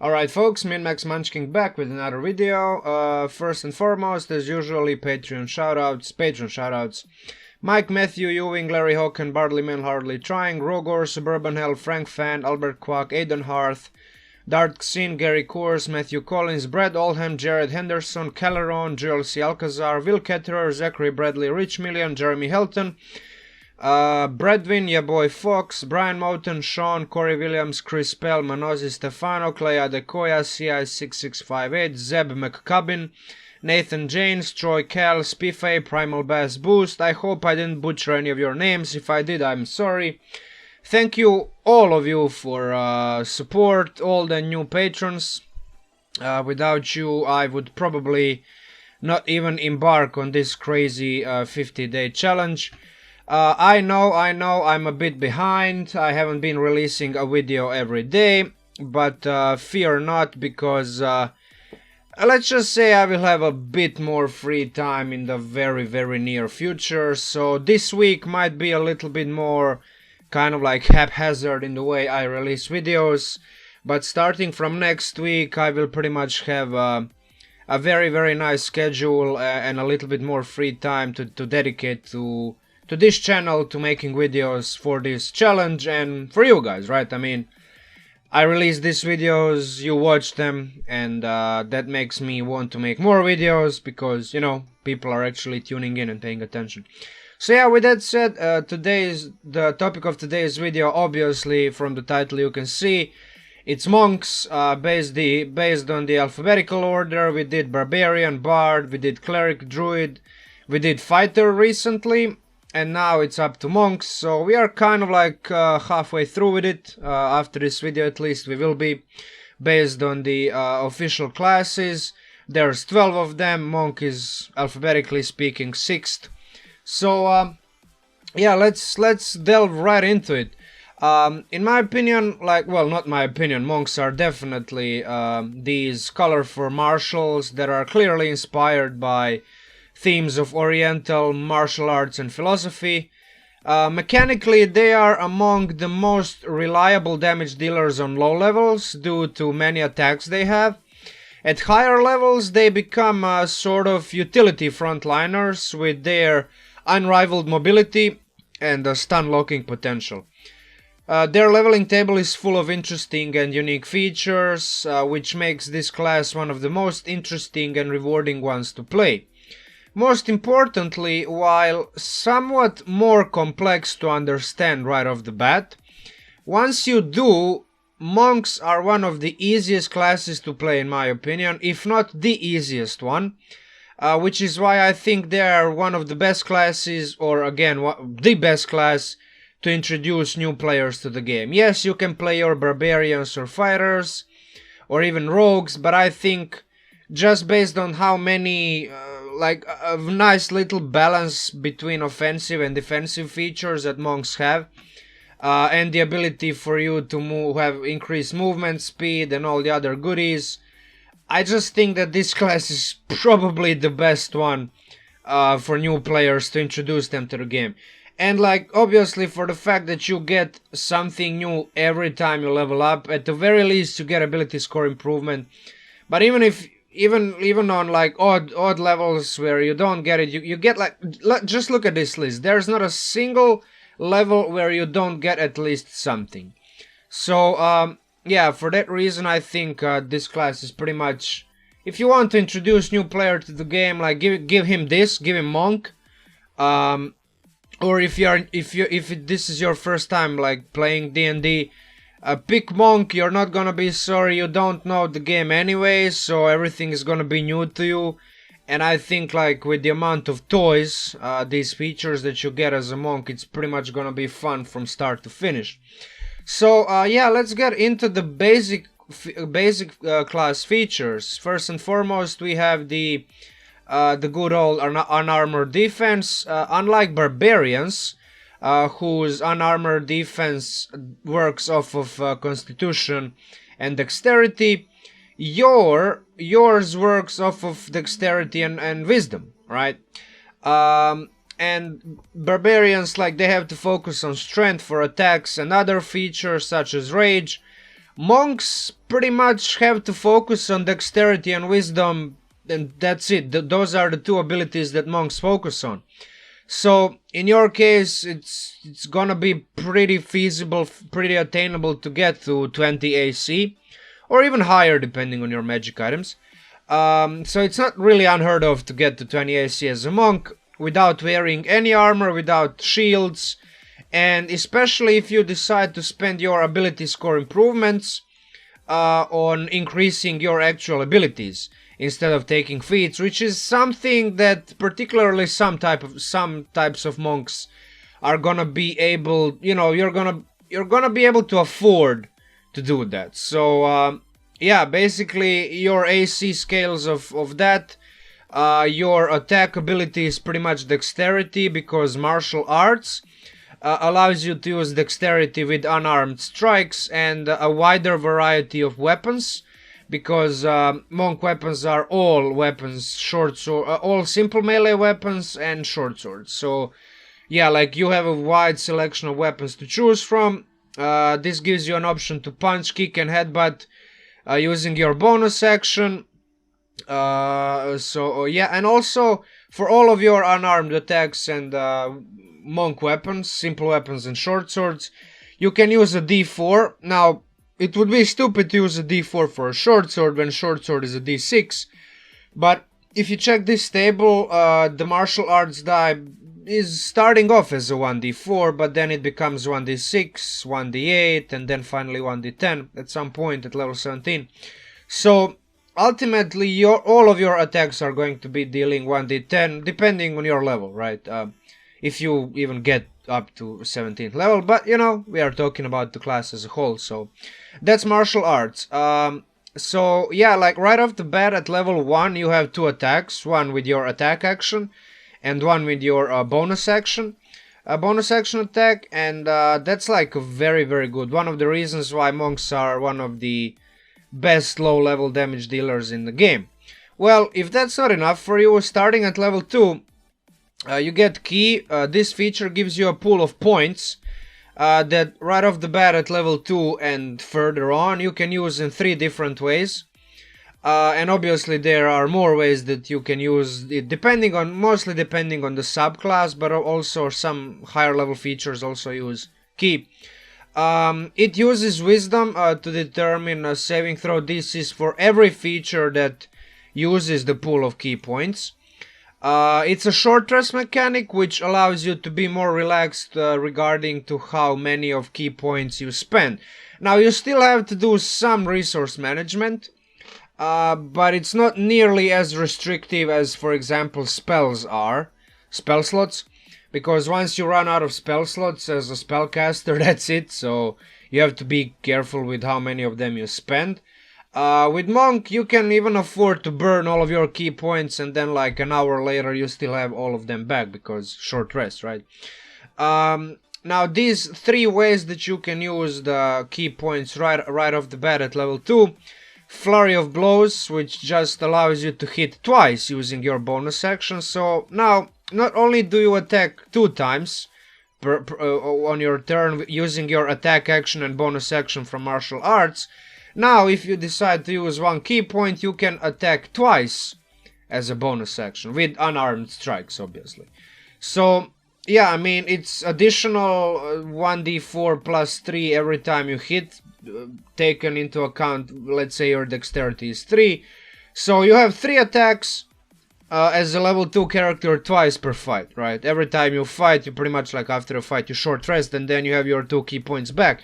Alright folks, me and Max Munchkin back with another video. First and foremost, as usually, Patreon shoutouts. Mike, Matthew, Ewing, Larry Hocken, BardlyManHardlyTrying, Rogor, SuburbanHell, Frank Fan, Albert Kwak, Aidan Harth, Darth Xín, Gary Coors, Matthew Collins, Brad Oldham, Jared Henderson, Kaleron, C Alcazar, Will Ketterer, Zachary Bradley, Rich Milian, Jeremy Helton, Bredwin, ya boy Fox, Bryan Moten, Sean, Cory Williams, Chris Pell, Mannozzi Stefano, Clay Adekoya, CI6658, Zeb McCubbin, Nathan Janes, Troy Cal, Spiffy, Primal Bass Boost. I hope I didn't butcher any of your names. If I did, I'm sorry. Thank you, all of you, for support, all the new patrons. Without you, I would probably not even embark on this crazy 50-day challenge. I know, I'm a bit behind. I haven't been releasing a video every day, but fear not, because let's just say I will have a bit more free time in the very near future. So this week might be a little bit more kind of like haphazard in the way I release videos, but starting from next week I will pretty much have a very nice schedule and a little bit more free time to dedicate to this channel, to making videos for this challenge and for you guys, right? I mean, I release these videos, you watch them, and that makes me want to make more videos because, you know, people are actually tuning in and paying attention. So yeah, with that said, the topic of today's video, obviously from the title you can see, it's monks, based on the alphabetical order. We did barbarian, bard, we did cleric, druid, we did fighter recently, and now it's up to monks. So we are kind of like halfway through with it. After this video at least we will be, based on the official classes. There's 12 of them, monk is alphabetically speaking 6th. So yeah, let's delve right into it. In my opinion, like, well, not my opinion, monks are definitely these colorful martials that are clearly inspired by themes of oriental martial arts and philosophy. Mechanically, they are among the most reliable damage dealers on low levels due to many attacks they have. At higher levels, they become sort of utility frontliners with their unrivaled mobility and stun locking potential. Their leveling table is full of interesting and unique features, which makes this class one of the most interesting and rewarding ones to play. Most importantly, while somewhat more complex to understand right off the bat, once you do, monks are one of the easiest classes to play in my opinion, if not the easiest one, which is why I think they are one of the best classes, or again, the best class to introduce new players to the game. Yes, you can play your barbarians or fighters, or even rogues, but I think just based on how many like a nice little balance between offensive and defensive features that monks have, and the ability for you to have increased movement speed and all the other goodies, I just think that this class is probably the best one for new players to introduce them to the game. And like, obviously, for the fact that you get something new every time you level up, at the very least you get ability score improvement. But even on like odd levels where you don't get it, you get like, just look at this list. There's not a single level where you don't get at least something. So yeah, for that reason I think this class is pretty much, if you want to introduce new player to the game, like give him monk. Or if this is your first time like playing D&D, pick monk. You're not gonna be sorry. You don't know the game anyway, so everything is gonna be new to you. And I think like with the amount of toys, these features that you get as a monk, it's pretty much gonna be fun from start to finish. So yeah, let's get into the basic class features. First and foremost, we have the good old unarmored defense. Unlike barbarians, whose unarmored defense works off of constitution and dexterity, yours works off of dexterity and wisdom, right? And barbarians, like, they have to focus on strength for attacks and other features such as rage, Monks pretty much have to focus on dexterity and wisdom, and that's it. Those are the two abilities that monks focus on. So in your case, it's gonna be pretty feasible, pretty attainable to get to 20 AC, or even higher depending on your magic items. So it's not really unheard of to get to 20 AC as a monk without wearing any armor, without shields, and especially if you decide to spend your ability score improvements on increasing your actual abilities instead of taking feats, which is something that particularly some types of monks are gonna be able, you know, you're gonna be able to afford to do that. So yeah, basically your AC scales of that. Your attack ability is pretty much dexterity, because martial arts allows you to use dexterity with unarmed strikes and a wider variety of weapons, because monk weapons are all weapons, short sword, all simple melee weapons and short swords. So yeah, like you have a wide selection of weapons to choose from. This gives you an option to punch, kick and headbutt using your bonus action. So yeah, and also for all of your unarmed attacks and monk weapons, simple weapons and short swords, you can use a D4. Now, it would be stupid to use a D4 for a short sword when short sword is a D6, but if you check this table, the martial arts die is starting off as a 1d4, but then it becomes 1d6, 1d8, and then finally 1d10 at some point at level 17. So ultimately, all of your attacks are going to be dealing 1d10, depending on your level, right? If you even get up to 17th level, but you know, we are talking about the class as a whole, so that's martial arts. So yeah, like right off the bat at level 1, you have 2 attacks, one with your attack action and one with your bonus action. A bonus action attack, and that's like a very, very good. One of the reasons why monks are one of the best low-level damage dealers in the game. Well, if that's not enough for you, starting at level 2, you get Key. This feature gives you a pool of points that right off the bat at level 2 and further on you can use in 3 different ways. And obviously there are more ways that you can use it, mostly depending on the subclass, but also some higher level features also use Key. It uses wisdom to determine saving throw DCs for every feature that uses the pool of key points. It's a short rest mechanic, which allows you to be more relaxed regarding to how many of key points you spend. Now, you still have to do some resource management, but it's not nearly as restrictive as, for example, spell slots. Because once you run out of spell slots as a spellcaster, that's it. So you have to be careful with how many of them you spend. With Monk, you can even afford to burn all of your key points, and then like an hour later you still have all of them back, because short rest, right? Now these 3 ways that you can use the key points right off the bat at level 2. Flurry of Blows, which just allows you to hit twice using your bonus action. So now, not only do you attack 2 times on your turn using your attack action and bonus action from martial arts, now if you decide to use 1 key point, you can attack twice as a bonus action, with unarmed strikes, obviously. So, yeah, I mean, it's additional 1d4 plus 3 every time you hit, taken into account, let's say your dexterity is 3. So you have 3 attacks as a level 2 character twice per fight, right? Every time you fight, you pretty much, like after a fight, you short rest, and then you have your 2 key points back.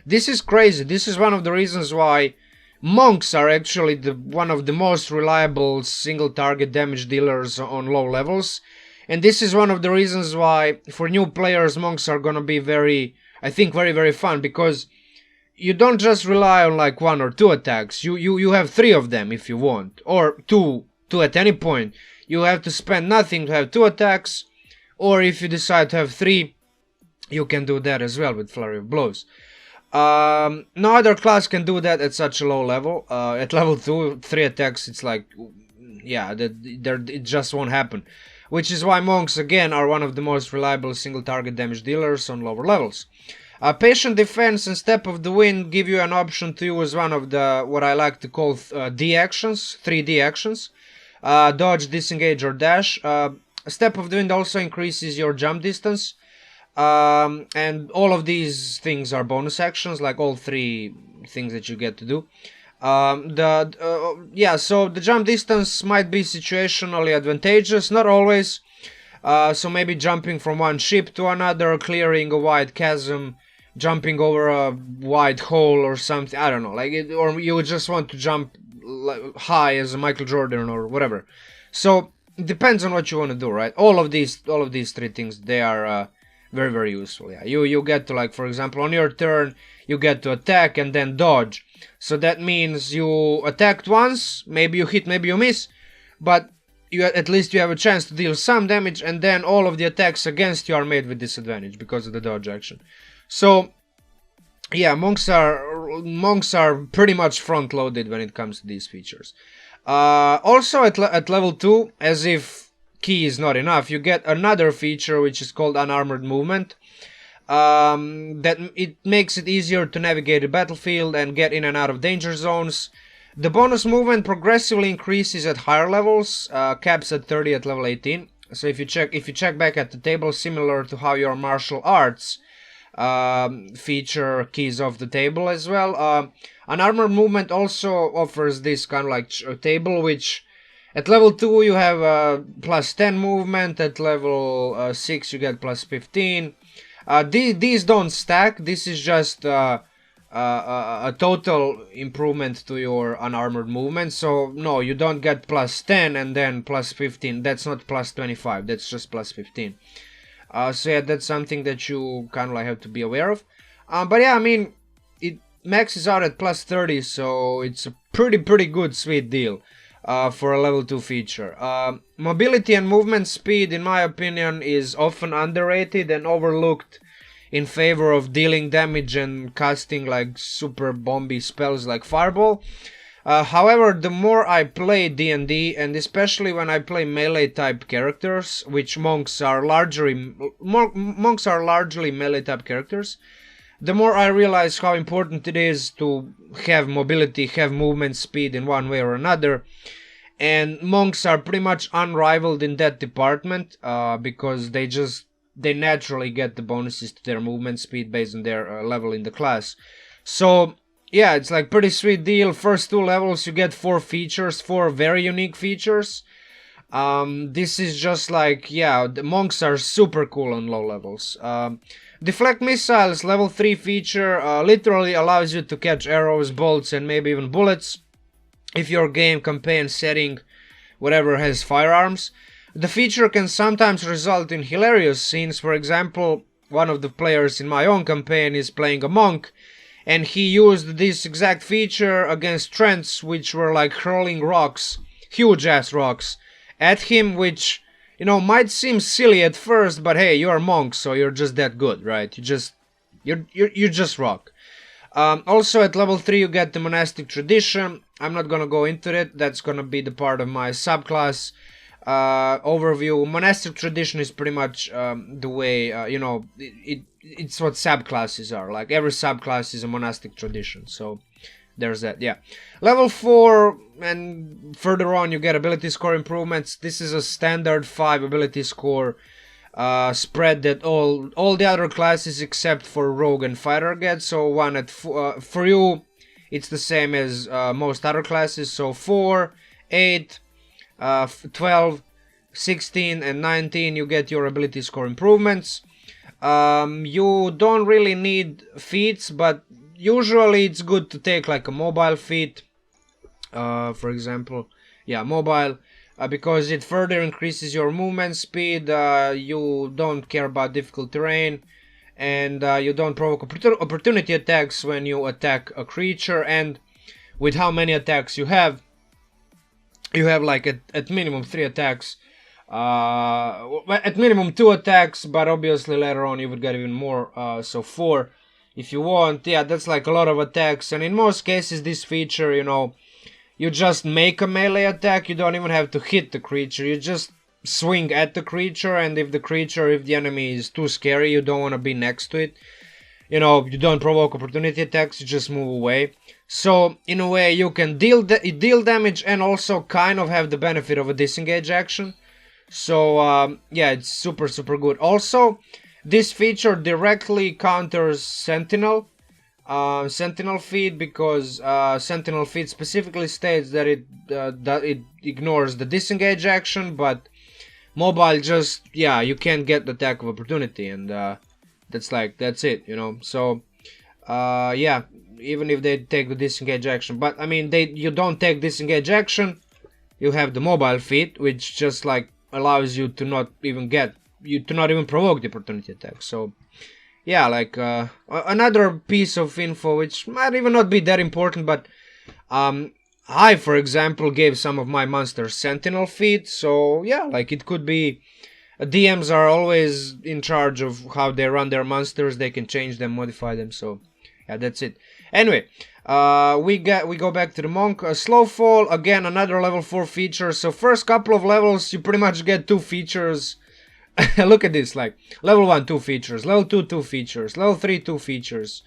This is crazy. This is one of the reasons why monks are actually one of the most reliable single target damage dealers on low levels. And this is one of the reasons why for new players monks are gonna be very, I think, very, very fun, because you don't just rely on like 1 or 2 attacks. You have 3 of them if you want, or 2 at any point. You have to spend nothing to have 2 attacks, or if you decide to have 3, you can do that as well with Flurry of Blows. No other class can do that at such a low level. At level 2, 3 attacks, it's like, yeah, it just won't happen. Which is why monks, again, are one of the most reliable single target damage dealers on lower levels. Patient Defense and Step of the Wind give you an option to use one of the, what I like to call D actions, 3D actions. Dodge, disengage, or dash. Step of the Wind also increases your jump distance. And all of these things are bonus actions, like all 3 things that you get to do. Yeah, so the jump distance might be situationally advantageous, not always. So maybe jumping from one ship to another, clearing a wide chasm, jumping over a wide hole or something, I don't know, like it, or you just want to jump high as a Michael Jordan or whatever. So it depends on what you want to do, right? All of these 3 things, they are very, very useful. Yeah, you get to, like, for example, on your turn you get to attack and then dodge. So that means you attacked once, maybe you hit, maybe you miss, but at least you have a chance to deal some damage, and then all of the attacks against you are made with disadvantage because of the dodge action. So yeah, monks are pretty much front loaded when it comes to these features. Also at level 2, as if key is not enough, you get another feature which is called Unarmored Movement. That it makes it easier to navigate the battlefield and get in and out of danger zones. The bonus movement progressively increases at higher levels, caps at 30 at level 18. So if you check back at the table, similar to how your martial arts feature keys off the table as well. Unarmored Movement also offers this kind of like table, which at level 2 you have plus 10 movement, at level 6 you get plus 15. These don't stack, this is just a total improvement to your unarmored movement. So no, you don't get plus 10 and then plus 15, that's not plus 25, that's just plus 15. So yeah, that's something that you kind of like have to be aware of. But yeah, I mean, it maxes out at plus 30, so it's a pretty good sweet deal for a level 2 feature. Mobility and movement speed, in my opinion, is often underrated and overlooked in favor of dealing damage and casting like super bomby spells like Fireball. However, the more I play D&D, and especially when I play melee type characters, which monks are largely melee type characters, the more I realize how important it is to have mobility, have movement speed in one way or another. And monks are pretty much unrivaled in that department, because they naturally get the bonuses to their movement speed based on their level in the class. So yeah, it's like pretty sweet deal. First 2 levels you get 4 features, 4 very unique features. This is just like, yeah, the monks are super cool on low levels. Deflect Missiles, level 3 feature, literally allows you to catch arrows, bolts, and maybe even bullets if your game, campaign, setting, whatever, has firearms. The feature can sometimes result in hilarious scenes. For example, one of the players in my own campaign is playing a monk, and he used this exact feature against Trents, which were like hurling rocks, huge ass rocks, at him, which, you know, might seem silly at first, but hey, you're a monk, so you're just that good, right? You just rock. Also at level 3 you get the Monastic Tradition. I'm not gonna go into it, that's gonna be the part of my subclass overview. Monastic Tradition is pretty much the way, you know, it's what subclasses are. Like every subclass is a Monastic Tradition, so there's that. Yeah, level 4 and further on you get ability score improvements. This is a standard 5 ability score spread that all the other classes except for Rogue and Fighter get. So one at for you it's the same as most other classes, so 4, 8, 12, 16 and 19 you get your ability score improvements. You don't really need feats, but usually it's good to take like a mobile feat, for example, yeah, mobile, because it further increases your movement speed. You don't care about difficult terrain, and you don't provoke opportunity attacks when you attack a creature. And with how many attacks you have like at minimum 3 attacks, at minimum 2 attacks, but obviously later on you would get even more, so 4 if you want. Yeah, that's like a lot of attacks, and in most cases this feature, you know, you just make a melee attack, you don't even have to hit the creature, you just swing at the creature, and if the enemy is too scary, you don't want to be next to it, you know, you don't provoke opportunity attacks, you just move away. So in a way you can deal damage and also kind of have the benefit of a disengage action. So yeah, it's super good. Also, this feature directly counters Sentinel feed, because Sentinel feed specifically states that it ignores the disengage action, but mobile just, yeah, you can't get the attack of opportunity, and that's it, you know. So yeah, even if they take the disengage action, but I mean, you don't take disengage action, you have the mobile feat, which just like allows you to not even provoke the opportunity attack. So yeah, like another piece of info which might even not be that important, but I, for example, gave some of my monsters Sentinel feat, so yeah, like it could be, DMs are always in charge of how they run their monsters, they can change them, modify them, so yeah, that's it. Anyway, we go back to the monk. Slow fall, again, another level 4 feature. So first couple of levels, you pretty much get 2 features. Look at this, like, level 1, 2 features, level 2, 2 features, level 3, 2 features,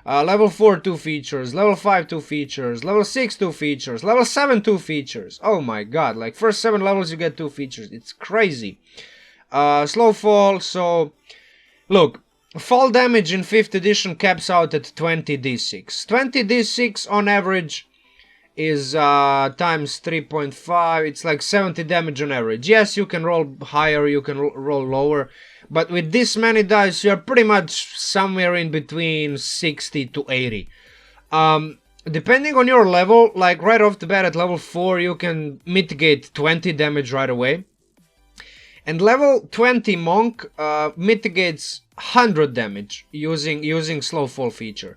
level 4, 2 features, level 5, 2 features, level 6, 2 features, level 7, 2 features. Oh my god, like, first 7 levels you get 2 features. It's crazy. Slow fall, so, look, fall damage in 5th edition caps out at 20d6. 20d6 on average is times 3.5, it's like 70 damage on average. Yes, you can roll higher, you can roll lower, but with this many dice, you're pretty much somewhere in between 60 to 80. Depending on your level, like right off the bat at level 4, you can mitigate 20 damage right away. And level 20 monk mitigates 100 damage using slow fall feature.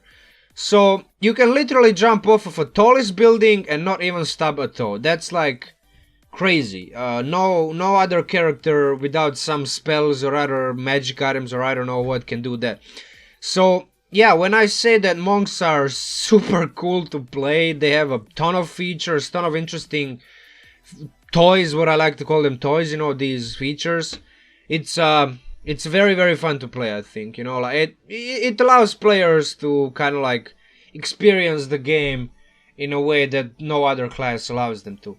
So you can literally jump off of a tallest building and not even stub a toe. That's like crazy. No other character without some spells or other magic items or I don't know what can do that. So yeah, when I say that monks are super cool to play, they have a ton of features, ton of interesting toys, what I like to call them toys, you know, these features. It's very, very fun to play, I think, you know, like it allows players to kind of like experience the game in a way that no other class allows them to.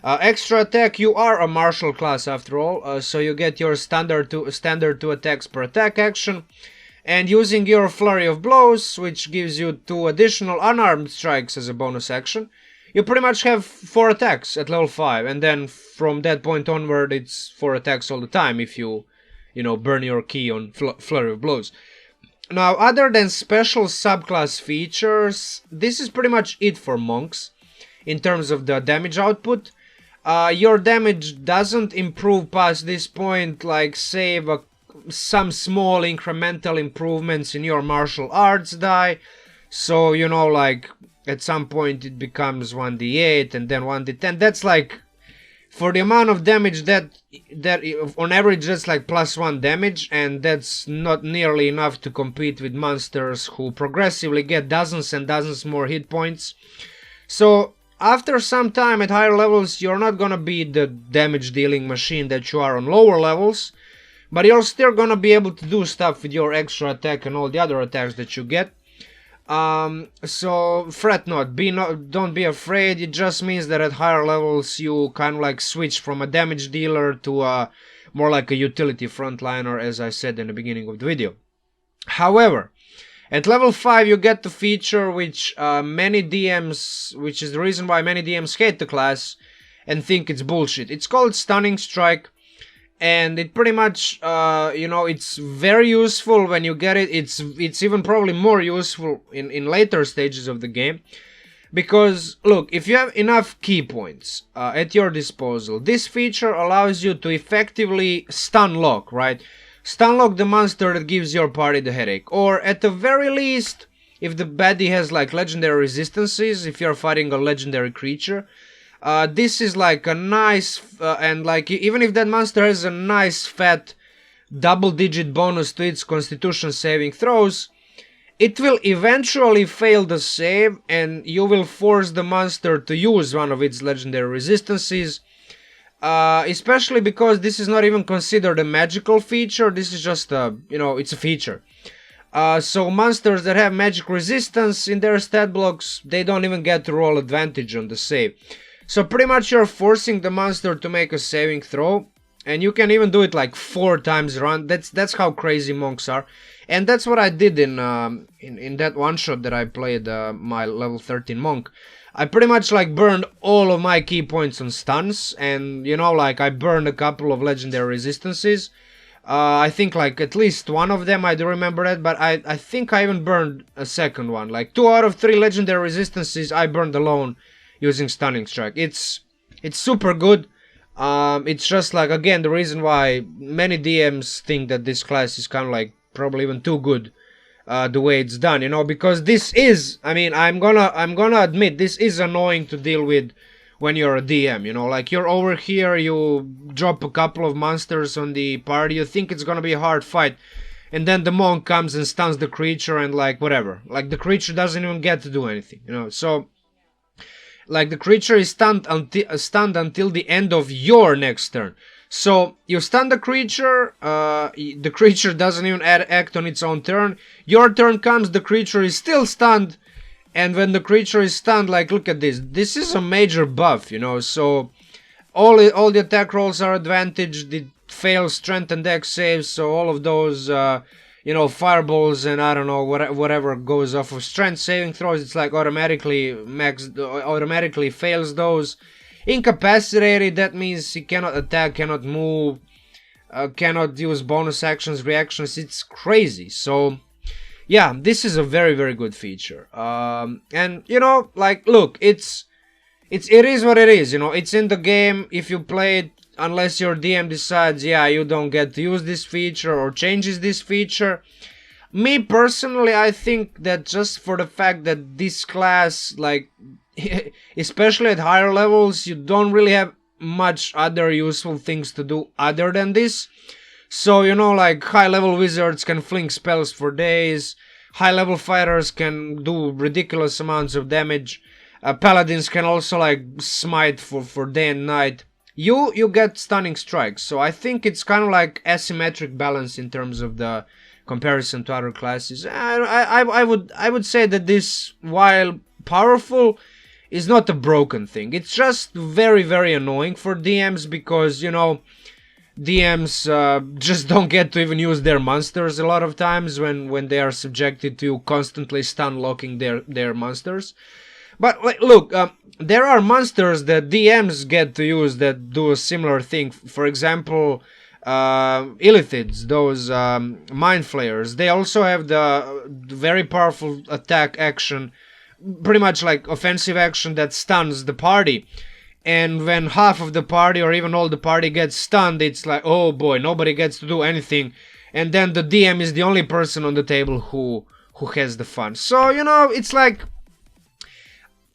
Extra attack, you are a martial class after all, so you get your standard 2 attacks per attack action, and using your Flurry of Blows, which gives you 2 additional unarmed strikes as a bonus action, you pretty much have 4 attacks at level 5, and then from that point onward it's 4 attacks all the time if you know, burn your key on Flurry of Blows. Now, other than special subclass features, this is pretty much it for monks in terms of the damage output. Your damage doesn't improve past this point, like save some small incremental improvements in your martial arts die. So, you know, like at some point it becomes 1d8 and then 1d10. That's like, for the amount of damage that on average that's like +1 damage, and that's not nearly enough to compete with monsters who progressively get dozens and dozens more hit points. So after some time at higher levels, you're not gonna be the damage dealing machine that you are on lower levels, but you're still gonna be able to do stuff with your extra attack and all the other attacks that you get. So fret not, don't be afraid. It just means that at higher levels you kind of like switch from a damage dealer to more like a utility frontliner, as I said in the beginning of the video. However, at level 5 you get the feature which is the reason why many DMs hate the class and think it's bullshit. It's called Stunning Strike. And it pretty much, you know, it's very useful when you get it. It's even probably more useful in later stages of the game. Because, look, if you have enough key points at your disposal, this feature allows you to effectively stun lock, right? Stun lock the monster that gives your party the headache. Or at the very least, if the baddie has like legendary resistances, if you're fighting a legendary creature, this is like a nice, and like even if that monster has a nice fat double-digit bonus to its constitution saving throws, it will eventually fail the save and you will force the monster to use one of its legendary resistances, especially because this is not even considered a magical feature. This is just a, you know, it's a feature. So monsters that have magic resistance in their stat blocks, they don't even get to roll advantage on the save. So pretty much you're forcing the monster to make a saving throw, and you can even do it like 4 times run. That's how crazy monks are, and that's what I did in that one shot that I played my level 13 monk. I pretty much like burned all of my key points on stuns, and you know, like I burned a couple of legendary resistances. I think like at least one of them, I do remember that, but I think I even burned a second one. Like 2 out of 3 legendary resistances I burned alone using Stunning Strike. It's super good. It's just like, again, the reason why many DMs think that this class is kind of like probably even too good the way it's done, you know, because this is, I mean, I'm gonna admit, this is annoying to deal with when you're a DM, you know, like you're over here, you drop a couple of monsters on the party, you think it's gonna be a hard fight, and then the monk comes and stuns the creature and like whatever, like the creature doesn't even get to do anything, you know. So like the creature is stunned until the end of your next turn. So you stun the creature doesn't even act on its own turn. Your turn comes, the creature is still stunned, and when the creature is stunned, like look at this. This is a major buff, you know. So all the attack rolls are advantaged. It fails strength and dex saves. So all of those, you know, fireballs and I don't know whatever goes off of strength saving throws, it's like automatically fails those. Incapacitated, that means he cannot attack, cannot move, cannot use bonus actions, reactions. It's crazy. So yeah, this is a very, very good feature. And you know, like look, it is what it is, you know. It's in the game. If you play it, unless your DM decides, yeah, you don't get to use this feature or changes this feature. Me personally, I think that just for the fact that this class, like especially at higher levels, you don't really have much other useful things to do other than this. So, you know, like high level wizards can fling spells for days, high level fighters can do ridiculous amounts of damage, paladins can also like smite for day and night. You get stunning strikes. So I think it's kind of like asymmetric balance in terms of the comparison to other classes. I would say that this, while powerful, is not a broken thing. It's just very, very annoying for DMs because, you know, DMs just don't get to even use their monsters a lot of times when they are subjected to constantly stun locking their monsters. But like, look, there are monsters that DMs get to use that do a similar thing. For example, Illithids, those Mind Flayers, they also have the very powerful attack action, pretty much like offensive action that stuns the party. And when half of the party or even all the party gets stunned, it's like, oh boy, nobody gets to do anything. And then the DM is the only person on the table who has the fun. So, you know, it's like,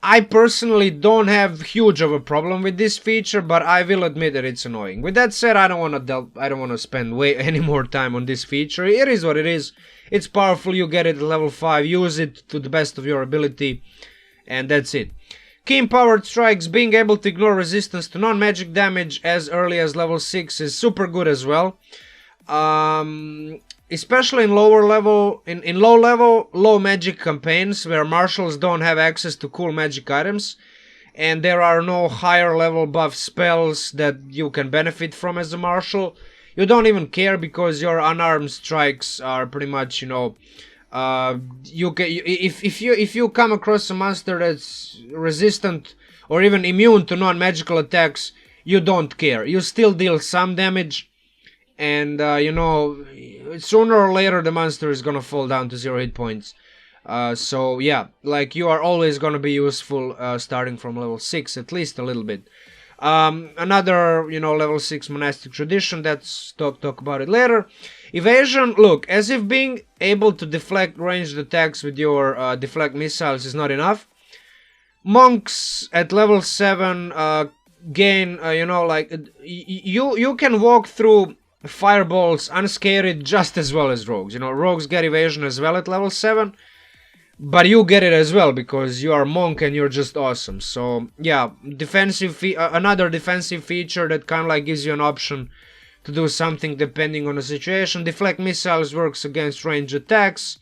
I personally don't have huge of a problem with this feature, but I will admit that it's annoying. With that said, I don't want to spend any more time on this feature. It is what it is. It's powerful, you get it at level 5, use it to the best of your ability, and that's it. Keen powered strikes, being able to ignore resistance to non-magic damage as early as level 6 is super good as well. Especially in lower level, in low level, low magic campaigns where marshals don't have access to cool magic items, and there are no higher level buff spells that you can benefit from as a marshal. You don't even care because your unarmed strikes are pretty much, you know, if you come across a monster that's resistant or even immune to non-magical attacks, you don't care. You still deal some damage, and you know, sooner or later the monster is gonna fall down to 0 hit points. So yeah, like you are always gonna be useful starting from level 6, at least a little bit. Another, you know, level 6 monastic tradition, that's talk about it later. Evasion, look, as if being able to deflect ranged attacks with your deflect missiles is not enough. Monks at level 7 gain, you know, like you can walk through fireballs unscared just as well as rogues. You know, rogues get evasion as well at level 7. But you get it as well because you are monk and you're just awesome. So yeah, another defensive feature that kind of like gives you an option to do something depending on the situation. Deflect missiles works against ranged attacks.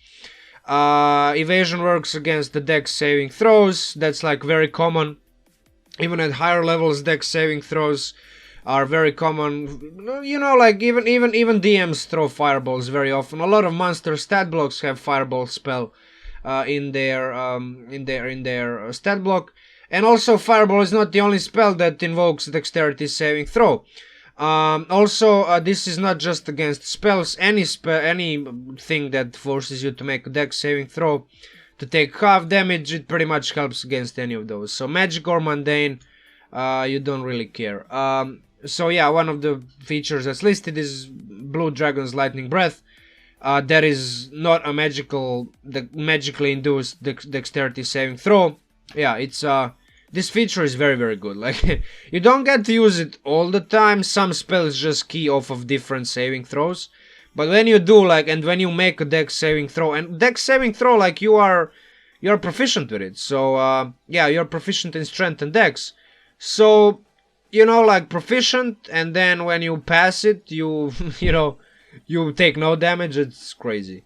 Evasion works against the dex saving throws. That's like very common. Even at higher levels, dex saving throws are very common. You know, like even DMs throw fireballs very often. A lot of monster stat blocks have fireball spell in their stat block. And also, fireball is not the only spell that invokes dexterity saving throw. Also, this is not just against spells. Anything that forces you to make a dex saving throw to take half damage, it pretty much helps against any of those. So magic or mundane, you don't really care. So yeah, one of the features that's listed is Blue Dragon's Lightning Breath. That is not a magically induced dexterity saving throw. Yeah, it's this feature is very, very good. Like, you don't get to use it all the time. Some spells just key off of different saving throws. But when you do, like, and when you make a dex saving throw, and dex saving throw, like, you're proficient with it. So, yeah, you're proficient in strength and dex. So, you know, like, proficient, and then when you pass it, you take no damage. It's crazy.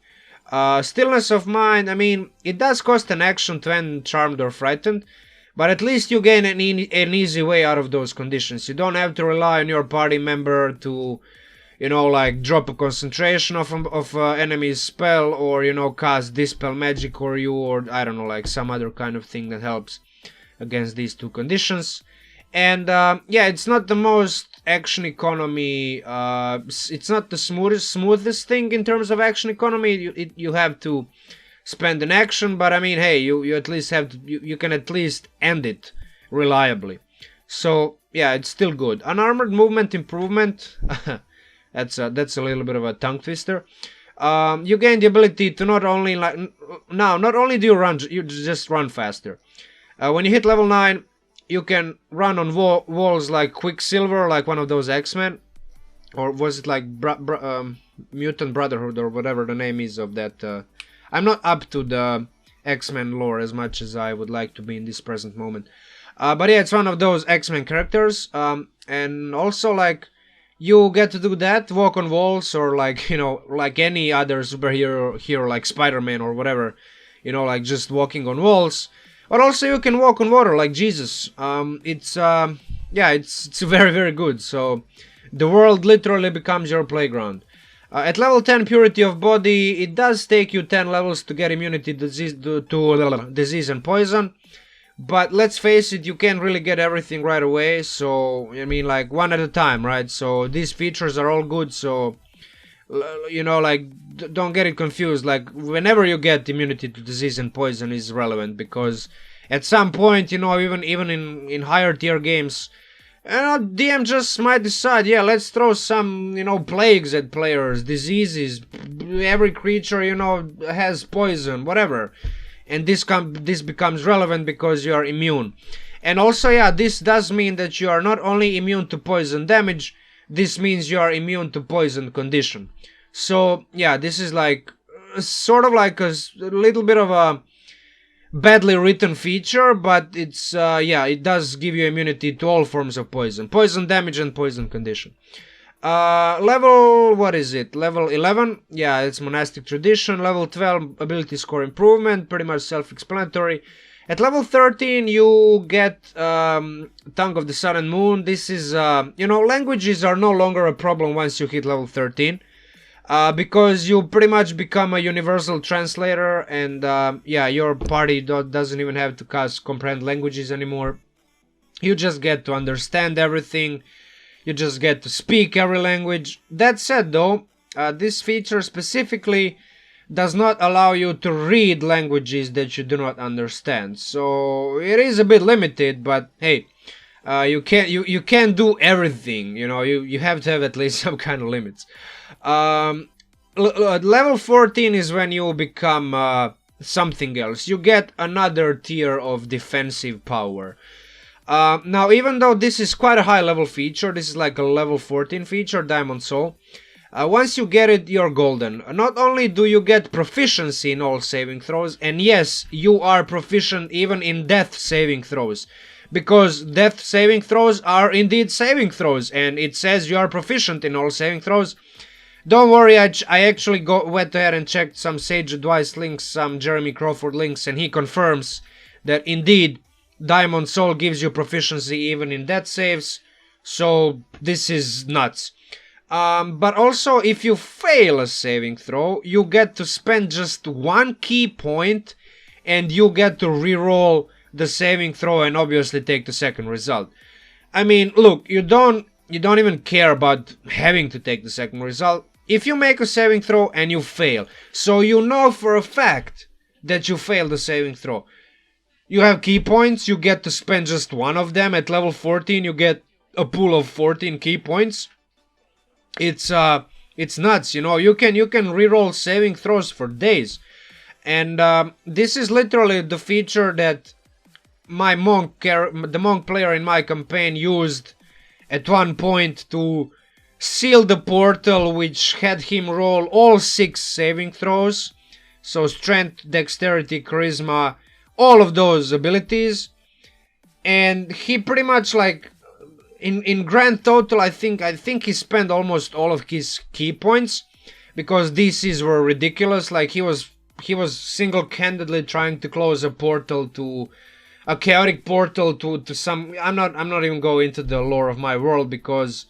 Stillness of Mind, I mean, it does cost an action to end Charmed or Frightened, but at least you gain an easy way out of those conditions. You don't have to rely on your party member to, you know, like, drop a concentration of enemy's spell, or, you know, cast Dispel Magic or I don't know, like, some other kind of thing that helps against these two conditions. And, yeah, it's not the most action economy, it's not the smoothest thing in terms of action economy. You have to spend an action, but I mean, hey, you at least have to, you can at least end it reliably. So yeah, it's still good. Unarmored movement improvement. that's a little bit of a tongue twister. You gain the ability to not only do you just run faster. When you hit level 9, you can run on walls like Quicksilver, like one of those X-Men, or was it like Mutant Brotherhood or whatever the name is of that. I'm not up to the X-Men lore as much as I would like to be in this present moment. But yeah, it's one of those X-Men characters. And also, like, you get to do that, walk on walls, or like, you know, like any other superhero like Spider-Man or whatever. You know, like just walking on walls. But also you can walk on water like Jesus. It's very, very good. So the world literally becomes your playground. At level 10 Purity of Body, it does take you 10 levels to get immunity to disease and poison. But let's face it, you can't really get everything right away. So, I mean, like, one at a time, right? So these features are all good. So, you know, like, don't get it confused. Like, whenever you get immunity to disease and poison is relevant. Because at some point, you know, even in higher tier games, you know, DM just might decide, yeah, let's throw some, you know, plagues at players, diseases, every creature, you know, has poison, whatever. And this becomes relevant because you are immune. And also, yeah, this does mean that you are not only immune to poison damage, this means you are immune to poison condition. So, yeah, this is like, sort of like a little bit of a badly written feature, but it's yeah, it does give you immunity to all forms of poison damage and poison condition. Level, what is it? Level 11, yeah, it's Monastic Tradition. Level 12, ability score improvement, pretty much self-explanatory. At level 13, you get Tongue of the Sun and Moon. This is, you know, languages are no longer a problem once you hit level 13. Because you pretty much become a universal translator, and yeah, your party doesn't even have to comprehend languages anymore. You just get to understand everything. You just get to speak every language. That said, though, this feature specifically does not allow you to read languages that you do not understand. So it is a bit limited, but hey, you can't do everything. You know, you have to have at least some kind of limits. Level 14 is when you become something else. You get another tier of defensive power. Now, even though this is quite a high level feature, this is like a level 14 feature, Diamond Soul. Once you get it, you're golden. Not only do you get proficiency in all saving throws, and yes, you are proficient even in death saving throws. Because death saving throws are indeed saving throws, and it says you are proficient in all saving throws. Don't worry, I actually went ahead and checked some Sage Advice links, some Jeremy Crawford links, and he confirms that indeed Diamond Soul gives you proficiency even in death saves. So this is nuts. But also, if you fail a saving throw, you get to spend just 1 key point, and you get to reroll the saving throw and obviously take the second result. I mean, look, you don't even care about having to take the second result. If you make a saving throw and you fail, so you know for a fact that you failed the saving throw, you have key points, you get to spend just 1 of them. At level 14, you get a pool of 14 key points. It's nuts, you know. You can reroll saving throws for days. And this is literally the feature that the monk player in my campaign used at one point to seal the portal, which had him roll all 6 saving throws. So strength, dexterity, charisma, all of those abilities. And he pretty much, like, in grand total, I think he spent almost all of his key points, because DCs were ridiculous. Like, he was single-handedly trying to close a portal to a chaotic portal to some. I'm not even going into the lore of my world, because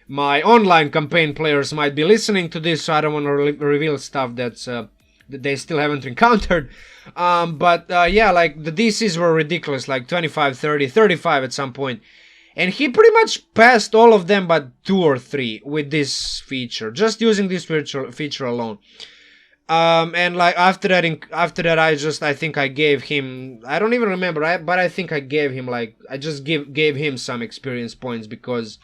my online campaign players might be listening to this, so I don't want to reveal stuff that they still haven't encountered. But yeah, like, the DCs were ridiculous, like 25, 30, 35 at some point. And he pretty much passed all of them but 2 or 3 with this feature, just using this feature alone. And like after that, I think I gave him, I don't even remember, but I think I gave him, like, I just gave him some experience points, because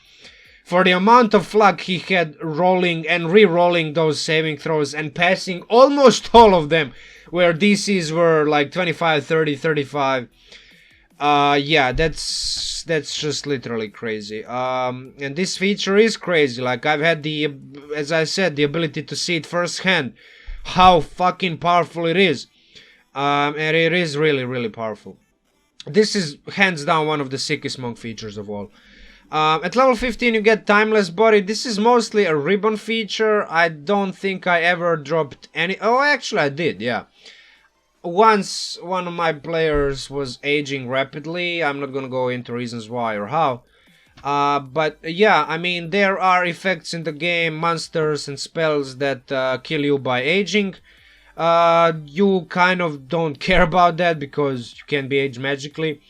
for the amount of luck he had rolling and re-rolling those saving throws and passing almost all of them, where DCs were like 25, 30, 35. Yeah, that's just literally crazy. And this feature is crazy. Like, I've had as I said, the ability to see it firsthand, how fucking powerful it is. And it is really, really powerful. This is hands down one of the sickest monk features of all. At level 15 you get Timeless Body. This is mostly a ribbon feature. I don't think I ever dropped any. Oh, actually I did, yeah. Once one of my players was aging rapidly. I'm not gonna go into reasons why or how. But yeah, I mean, there are effects in the game, monsters and spells that kill you by aging. You kind of don't care about that because you can be aged magically.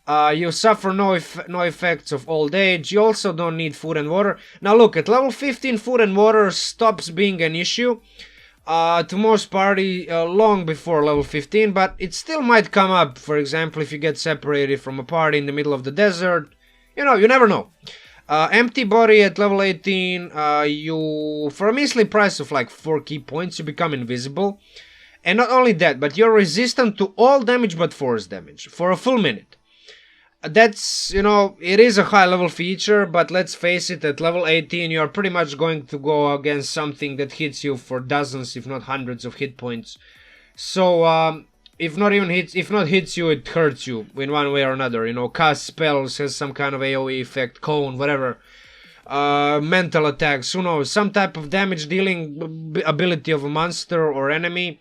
You suffer no effects of old age. You also don't need food and water. Now look, at level 15 food and water stops being an issue to most party long before level 15, but it still might come up. For example, if you get separated from a party in the middle of the desert, you know, you never know. Empty body at level 18, you, for a measly price of like 4 key points, you become invisible. And not only that, but you're resistant to all damage but force damage for a full minute. That's, you know, it is a high level feature, but let's face it, at level 18 you're pretty much going to go against something that hits you for dozens, if not hundreds of hit points. So, if not hits you, it hurts you in one way or another. You know, cast spells, has some kind of AoE effect, cone, whatever. Mental attacks, who knows, some type of damage dealing ability of a monster or enemy.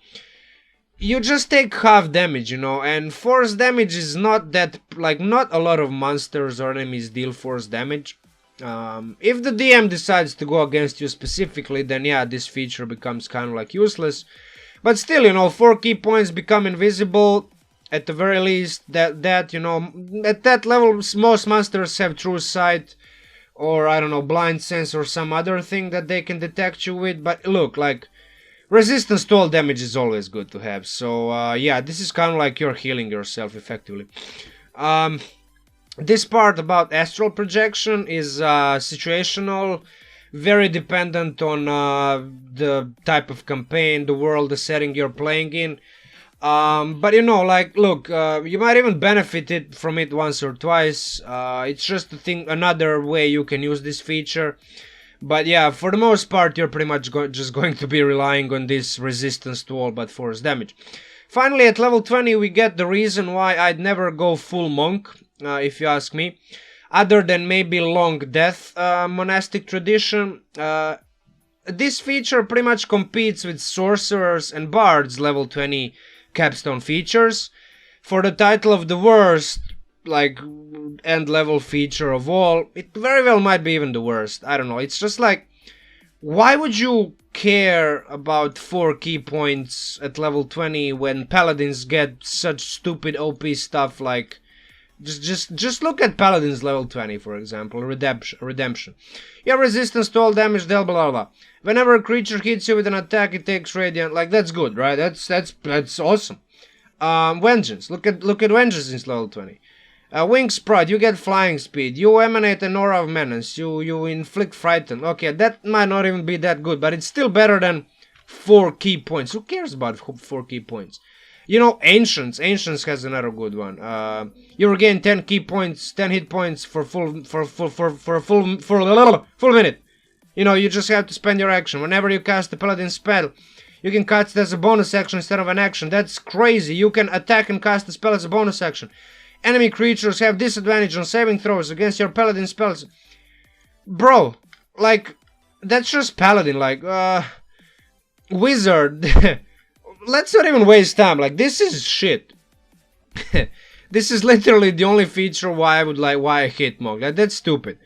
You just take half damage, you know, and force damage is not that, like, not a lot of monsters or enemies deal force damage. If the DM decides to go against you specifically, then yeah, this feature becomes kind of like useless. But still, you know, 4 key points become invisible. At the very least, that you know, at that level, most monsters have true sight, or I don't know, blind sense or some other thing that they can detect you with. But look, like, resistance to all damage is always good to have. So yeah, this is kind of like you're healing yourself effectively. This part about Astral Projection is situational, very dependent on the type of campaign, the world, the setting you're playing in. But you know, like, look, you might even benefit from it once or twice. It's just another way you can use this feature. But yeah, for the most part, you're pretty much just going to be relying on this resistance to all but force damage. Finally, at level 20, we get the reason why I'd never go full monk, if you ask me. Other than maybe Long Death Monastic Tradition. this feature pretty much competes with Sorcerers and Bards level 20 capstone features for the title of the worst, like, end level feature of all. It very well might be even the worst. I don't know. It's just like, why would you care about 4 key points at level 20 when Paladins get such stupid OP stuff like... Just look at Paladins level 20, for example. Redemption. You have resistance to all damage, blah blah blah. Whenever a creature hits you with an attack, it takes radiant. Like, that's good, right? That's awesome. Vengeance. Look at Vengeance in level 20. Wings Pride, you get flying speed. You emanate an aura of menace. You inflict frighten. Okay, that might not even be that good, but it's still better than 4 key points. Who cares about 4 key points? You know, Ancients. Ancients has another good one. You regain 10 key points, 10 hit points for a full minute. You know, you just have to spend your action. Whenever you cast a Paladin spell, you can cast it as a bonus action instead of an action. That's crazy. You can attack and cast the spell as a bonus action. Enemy creatures have disadvantage on saving throws against your Paladin spells. Bro, like, that's just Paladin. Like, Wizard. Let's not even waste time. Like, this is shit. This is literally the only feature why I hate Monk. That's stupid.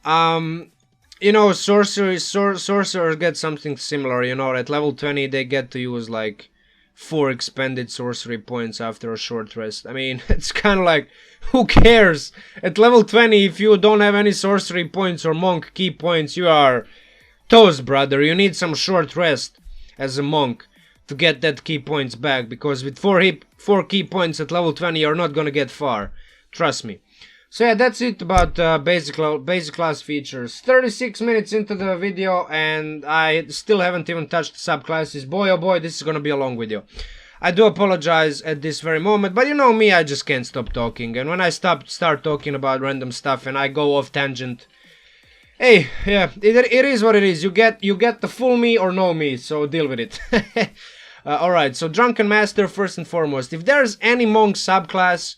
You know, sorcerers get something similar. You know, at level 20 they get to use like 4 expended sorcery points after a short rest. I mean, it's kind of like, who cares? At level 20, if you don't have any sorcery points or monk key points, you are toast, brother. You need some short rest as a monk to get that key points back, because with 4 key points at level 20 you're not gonna get far, trust me. So yeah, that's it about basic class features. 36 minutes into the video and I still haven't even touched the subclasses. Boy oh boy, this is gonna be a long video. I do apologize at this very moment, but you know me, I just can't stop talking, and when I start talking about random stuff and I go off tangent, hey, yeah, it is what it is. You get the full me or no me, so deal with it. Alright, so Drunken Master first and foremost. If there's any monk subclass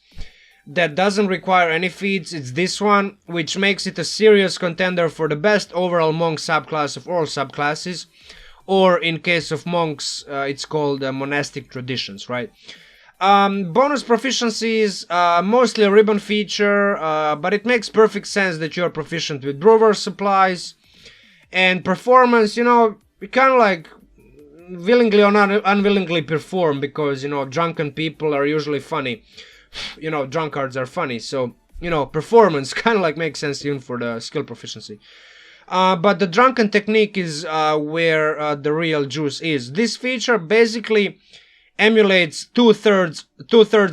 that doesn't require any feats, it's this one, which makes it a serious contender for the best overall monk subclass of all subclasses. Or in case of monks, it's called Monastic Traditions, right? Bonus proficiencies, mostly a ribbon feature, but it makes perfect sense that you're proficient with brewer supplies. And performance, you know, you kind of like willingly or not unwillingly perform, because, you know, drunken people are usually funny. You know, drunkards are funny, so, you know, performance kind of like makes sense even for the skill proficiency. But the drunken technique is where the real juice is. This feature basically emulates two-thirds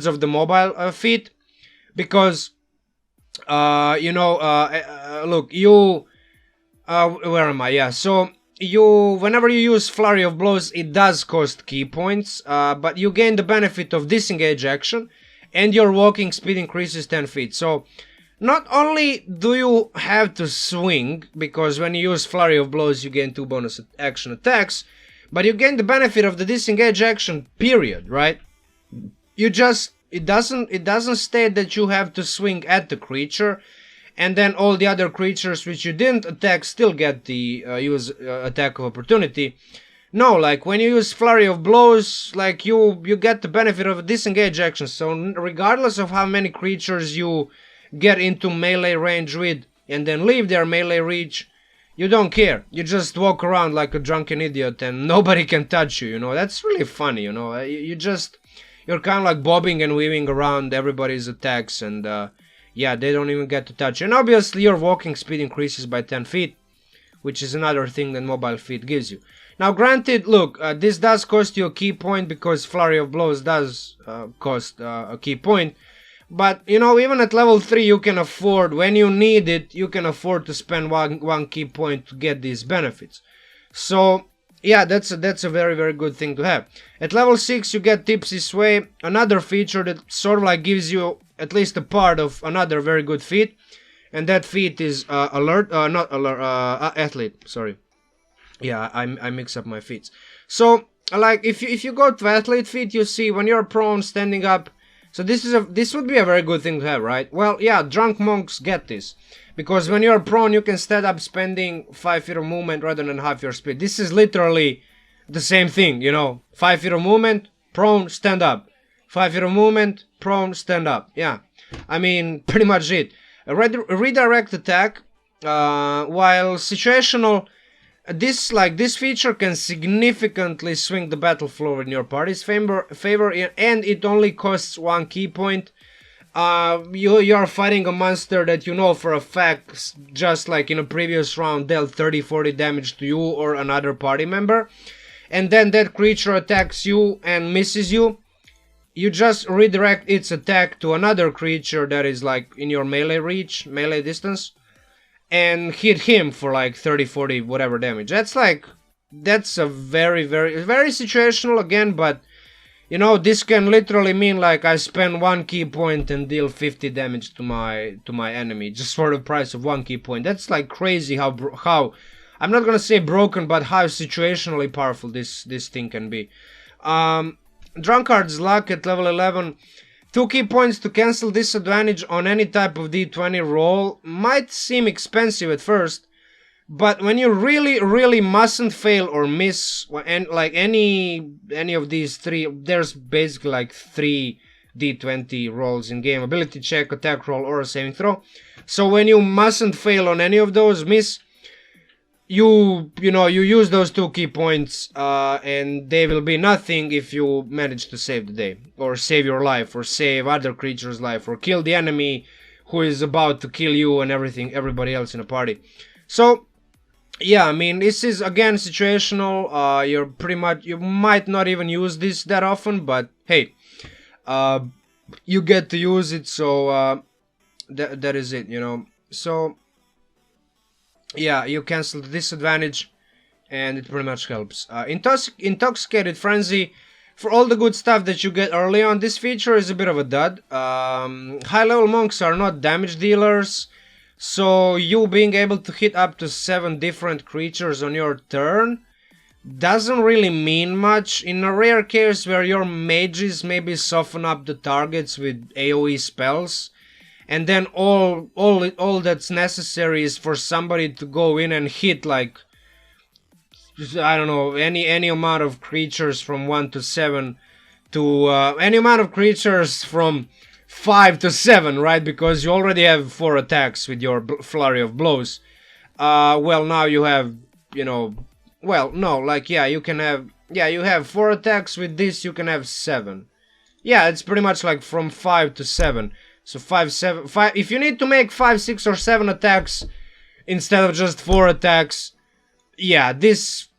of the mobile feat, because you know, look, you where am I? Yeah, so whenever you use Flurry of Blows, it does cost key points, but you gain the benefit of disengage action, and your walking speed increases 10 feet. So not only do you have to swing, because when you use Flurry of Blows you gain 2 bonus action attacks, but you gain the benefit of the disengage action, period, right? You just, it doesn't state that you have to swing at the creature, and then all the other creatures which you didn't attack still get the use attack of opportunity. No, like when you use Flurry of Blows, like you get the benefit of a disengage action, so regardless of how many creatures you get into melee range with and then leave their melee reach, you don't care. You just walk around like a drunken idiot and nobody can touch you, you know. That's really funny, you know. You're kind of like bobbing and weaving around everybody's attacks, and yeah, they don't even get to touch you. And obviously your walking speed increases by 10 feet, which is another thing that mobile feat gives you. Now granted, look, this does cost you a key point, because Flurry of Blows does cost a key point. But, you know, even at level 3 you can afford, when you need it, you can afford to spend one key point to get these benefits. So, yeah, that's a very, very good thing to have. At level 6 you get Tipsy Sway, another feature that sort of like gives you at least a part of another very good feat. And that feat is Athlete, sorry. Yeah, I mix up my feats. So, like, if you go to Athlete feat, you see when you're prone, standing up, So this would be a very good thing to have, right? Well, yeah, drunk monks get this. Because when you're prone, you can stand up spending 5 feet of movement rather than half your speed. This is literally the same thing, you know. 5 feet of movement, prone, stand up. 5 feet of movement, prone, stand up. Yeah, I mean, pretty much it. A redirect attack, while situational, this feature can significantly swing the battle flow in your party's favor, and it only costs 1 key point. You're fighting a monster that you know for a fact, just like in a previous round, dealt 30-40 damage to you or another party member, and then that creature attacks you and misses you. You just redirect its attack to another creature that is like in your melee distance, and hit him for like 30-40 whatever damage. That's a very situational again, but you know, this can literally mean like I spend 1 key point and deal 50 damage to my enemy just for the price of 1 key point. That's like crazy how I'm not gonna say broken, but how situationally powerful this thing can be. Drunkards Luck at level 11. 2 key points to cancel disadvantage on any type of D20 roll. Might seem expensive at first, but when you really mustn't fail or miss, and like any of these three, there's basically like 3 D20 rolls in game: ability check, attack roll, or a saving throw. So when you mustn't fail on any of those, miss, you use those 2 key points, and they will be nothing if you manage to save the day, or save your life, or save other creatures' life, or kill the enemy who is about to kill you and everybody else in the party. So yeah, I mean, this is again situational. You might not even use this that often, but hey, you get to use it, so that is it, you know. So yeah, you cancel the disadvantage, and it pretty much helps. Intoxicated Frenzy, for all the good stuff that you get early on, this feature is a bit of a dud. High level monks are not damage dealers, so you being able to hit up to 7 different creatures on your turn doesn't really mean much. In a rare case where your mages maybe soften up the targets with AoE spells, and then all that's necessary is for somebody to go in and hit like, I don't know, any amount of creatures from 1 to 7 to any amount of creatures from 5 to 7, right? Because you already have 4 attacks with your Flurry of Blows. Well, now you have, you know, well, no, like, yeah, you can have, yeah, you have 4 attacks with this, you can have 7. Yeah, it's pretty much like from 5 to 7. So 5, 7, 5, if you need to make 5, 6, or 7 attacks instead of just 4 attacks, yeah, this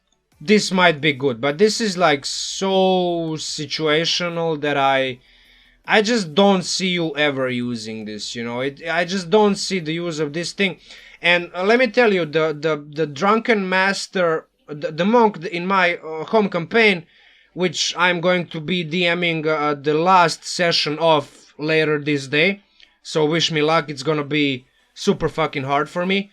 might be good. But this is like so situational that I just don't see you ever using this, you know. I just don't see the use of this thing. And let me tell you, the Drunken Master, the monk in my home campaign, which I'm going to be DMing the last session of later this day, so wish me luck. It's gonna be super fucking hard for me.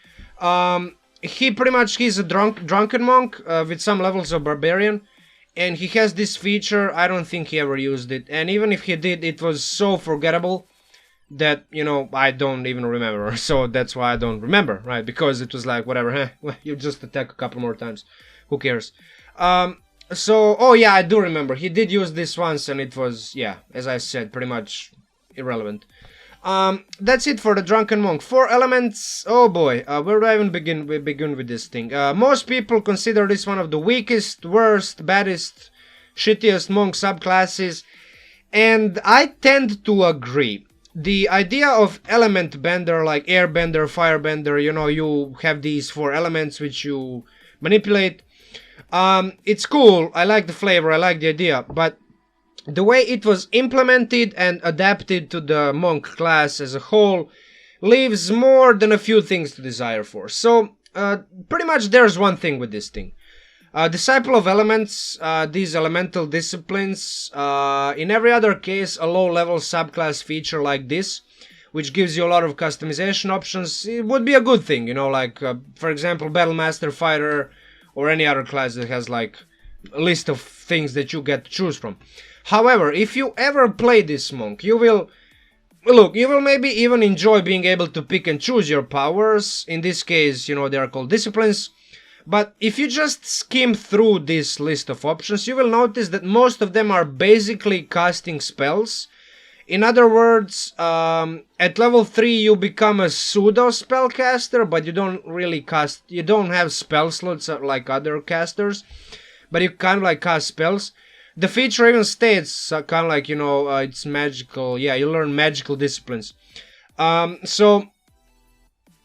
He's a drunken monk with some levels of barbarian, and he has this feature. I don't think he ever used it, and even if he did, it was so forgettable that, you know, I don't even remember. So that's why I don't remember, right? Because it was like, whatever, you just attack a couple more times, who cares? So, oh yeah, I do remember. He did use this once, and it was, yeah, as I said, pretty much irrelevant. That's it for the Drunken Monk. 4 elements. Oh boy, where do I even begin with this thing? Most people consider this one of the weakest, worst, baddest, shittiest monk subclasses, and I tend to agree. The idea of element bender, like airbender, firebender, you know, you have these 4 elements which you manipulate. It's cool, I like the flavor, I like the idea, but the way it was implemented and adapted to the monk class as a whole leaves more than a few things to desire for. So, pretty much there's one thing with this thing. Disciple of Elements, these elemental disciplines, in every other case, a low-level subclass feature like this, which gives you a lot of customization options, it would be a good thing, you know, like, for example, Battle Master Fighter, or any other class that has like list of things that you get to choose from. However, if you ever play this monk, you will maybe even enjoy being able to pick and choose your powers. In this case, you know, they are called disciplines. But if you just skim through this list of options, you will notice that most of them are basically casting spells. In other words, at level 3 you become a pseudo spellcaster, but you don't really cast, you don't have spell slots like other casters, but you kind of like cast spells. The feature even states kind of like, you know, it's magical. Yeah, you learn magical disciplines. So,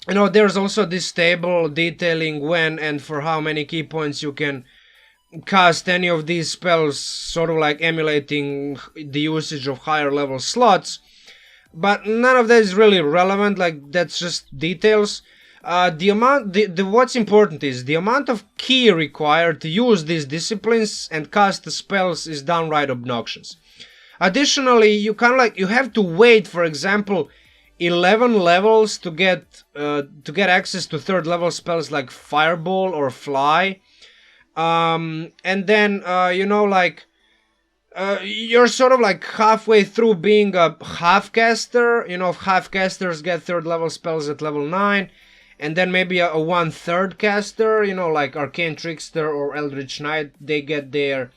you know, there's also this table detailing when and for how many key points you can cast any of these spells, sort of like emulating the usage of higher level slots. But none of that is really relevant, like that's just details. What's important is the amount of key required to use these disciplines and cast the spells is downright obnoxious. Additionally, you kind of like, you have to wait, for example, 11 levels to get access to third level spells like Fireball or Fly. And then, you know, like, you're sort of like halfway through being a half caster. You know, half casters get third level spells at level 9. And then maybe a 1/3 caster, you know, like Arcane Trickster or Eldritch Knight, they get their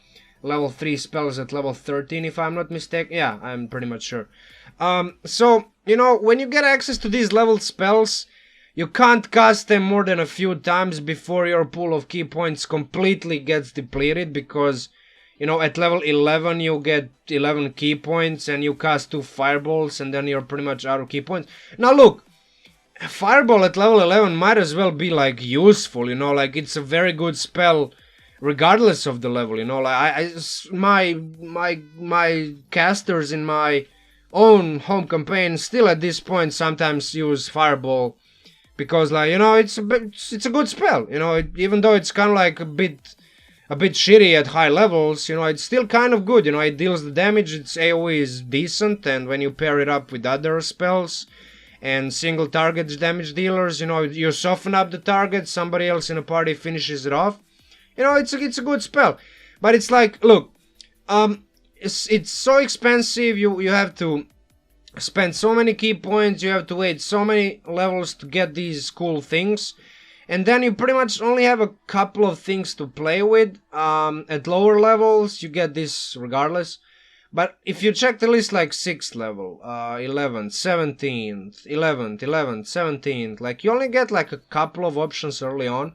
level 3 spells at level 13, if I'm not mistaken. Yeah, I'm pretty much sure. So, you know, when you get access to these leveled spells, you can't cast them more than a few times before your pool of key points completely gets depleted, because, you know, at level 11 you get 11 key points and you cast 2 fireballs and then you're pretty much out of key points. Now look, Fireball at level 11 might as well be like useful, you know, like it's a very good spell regardless of the level, you know, like my casters in my own home campaign still at this point sometimes use Fireball because, like, you know, it's a good spell, you know, even though it's kind of like a bit shitty at high levels, you know, it's still kind of good, you know, it deals the damage, its AoE is decent, and when you pair it up with other spells and single target damage dealers, you know, you soften up the target, somebody else in a party finishes it off. You know, it's a good spell. But it's like, look, it's so expensive, you have to spend so many key points, you have to wait so many levels to get these cool things, and then you pretty much only have a couple of things to play with. At lower levels, you get this regardless. But if you check the list, like 6th level, 11th, 17th, 11th, 11th, 17th, like you only get like a couple of options early on.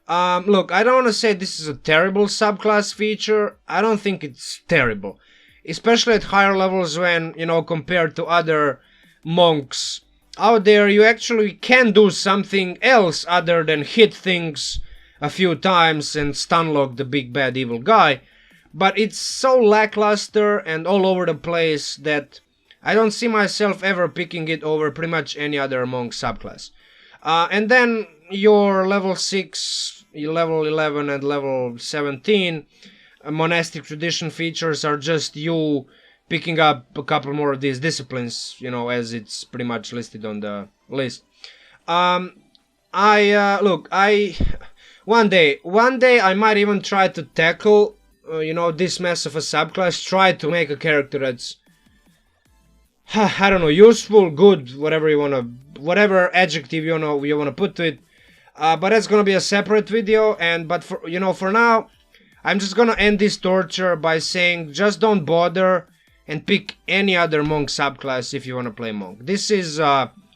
Look, I don't want to say this is a terrible subclass feature. I don't think it's terrible. Especially at higher levels when, you know, compared to other monks out there, you actually can do something else other than hit things a few times and stunlock the big bad evil guy. But it's so lackluster and all over the place that I don't see myself ever picking it over pretty much any other monk subclass. And then your level 6, level 11 and level 17 monastic tradition features are just you picking up a couple more of these disciplines, you know, as it's pretty much listed on the list. One day I might even try to tackle you know, this mess of a subclass, try to make a character that's, I don't know, useful, good, whatever adjective you wanna put to it. But that's gonna be a separate video, but for now, I'm just gonna end this torture by saying just don't bother and pick any other monk subclass if you wanna play monk. This is,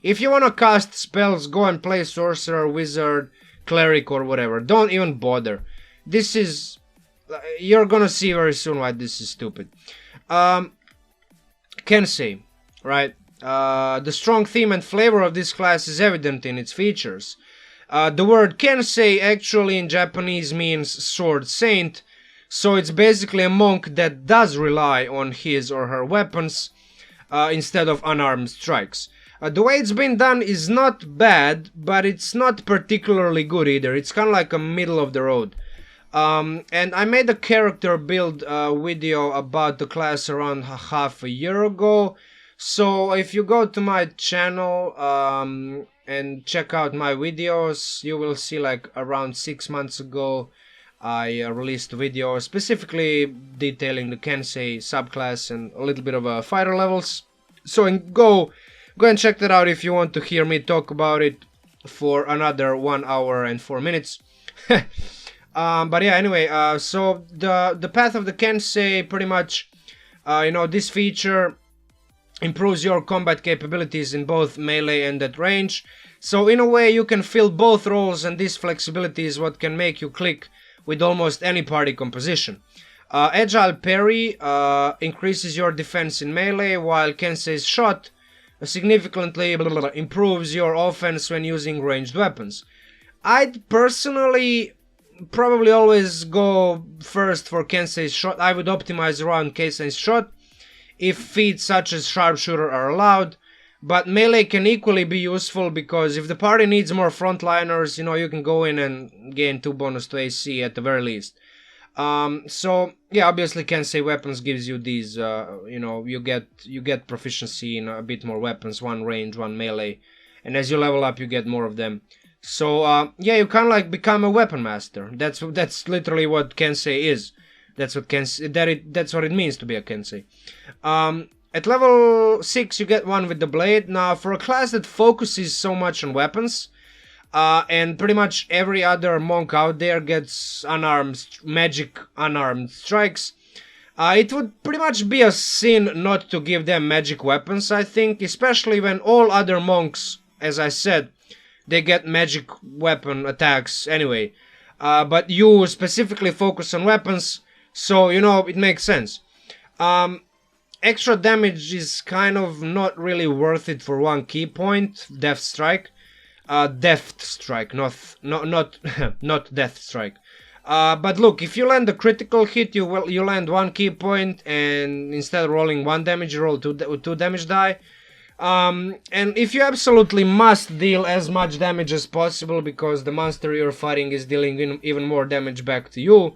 if you wanna cast spells, go and play sorcerer, wizard, cleric, or whatever. Don't even bother. This is, you're gonna see very soon why this is stupid. Kensei, right? The strong theme and flavor of this class is evident in its features. The word Kensei actually in Japanese means sword saint, so it's basically a monk that does rely on his or her weapons instead of unarmed strikes. The way it's been done is not bad, but it's not particularly good either. It's kind of like a middle of the road. And I made a character build video about the class around half a year ago, so if you go to my channel and check out my videos, you will see like around 6 months ago I released a video specifically detailing the Kensei subclass and a little bit of fighter levels. So go and check that out if you want to hear me talk about it for another 1 hour and 4 minutes. But yeah, anyway, so the path of the Kensei pretty much, you know, this feature improves your combat capabilities in both melee and at range. So in a way you can fill both roles, and this flexibility is what can make you click with almost any party composition. Agile parry increases your defense in melee, while Kensei's shot significantly improves your offense when using ranged weapons. I'd personally probably always go first for Kensei's shot. I would optimize around Kensei's shot if feats such as sharpshooter are allowed, but melee can equally be useful, because if the party needs more frontliners, you know, you can go in and gain 2 bonus to AC at the very least. So yeah, obviously Kensei weapons gives you these, you know, you get proficiency in a bit more weapons, 1 range, 1 melee, and as you level up you get more of them. So yeah, you kind of like become a weapon master. That's literally what Kensei is. That's what that's what it means to be a Kensei. At level 6 you get one with the blade. Now for a class that focuses so much on weapons, and pretty much every other monk out there gets magic unarmed strikes, it would pretty much be a sin not to give them magic weapons, I think, especially when all other monks, as I said, they get magic weapon attacks anyway. But you specifically focus on weapons, so you know, it makes sense. Extra damage is kind of not really worth it for 1 key point, Death Strike. Deft Strike, not Death Strike. But look, if you land a critical hit, you land 1 key point, and instead of rolling 1 damage, you roll 2 damage die. And if you absolutely must deal as much damage as possible, because the monster you're fighting is dealing even more damage back to you,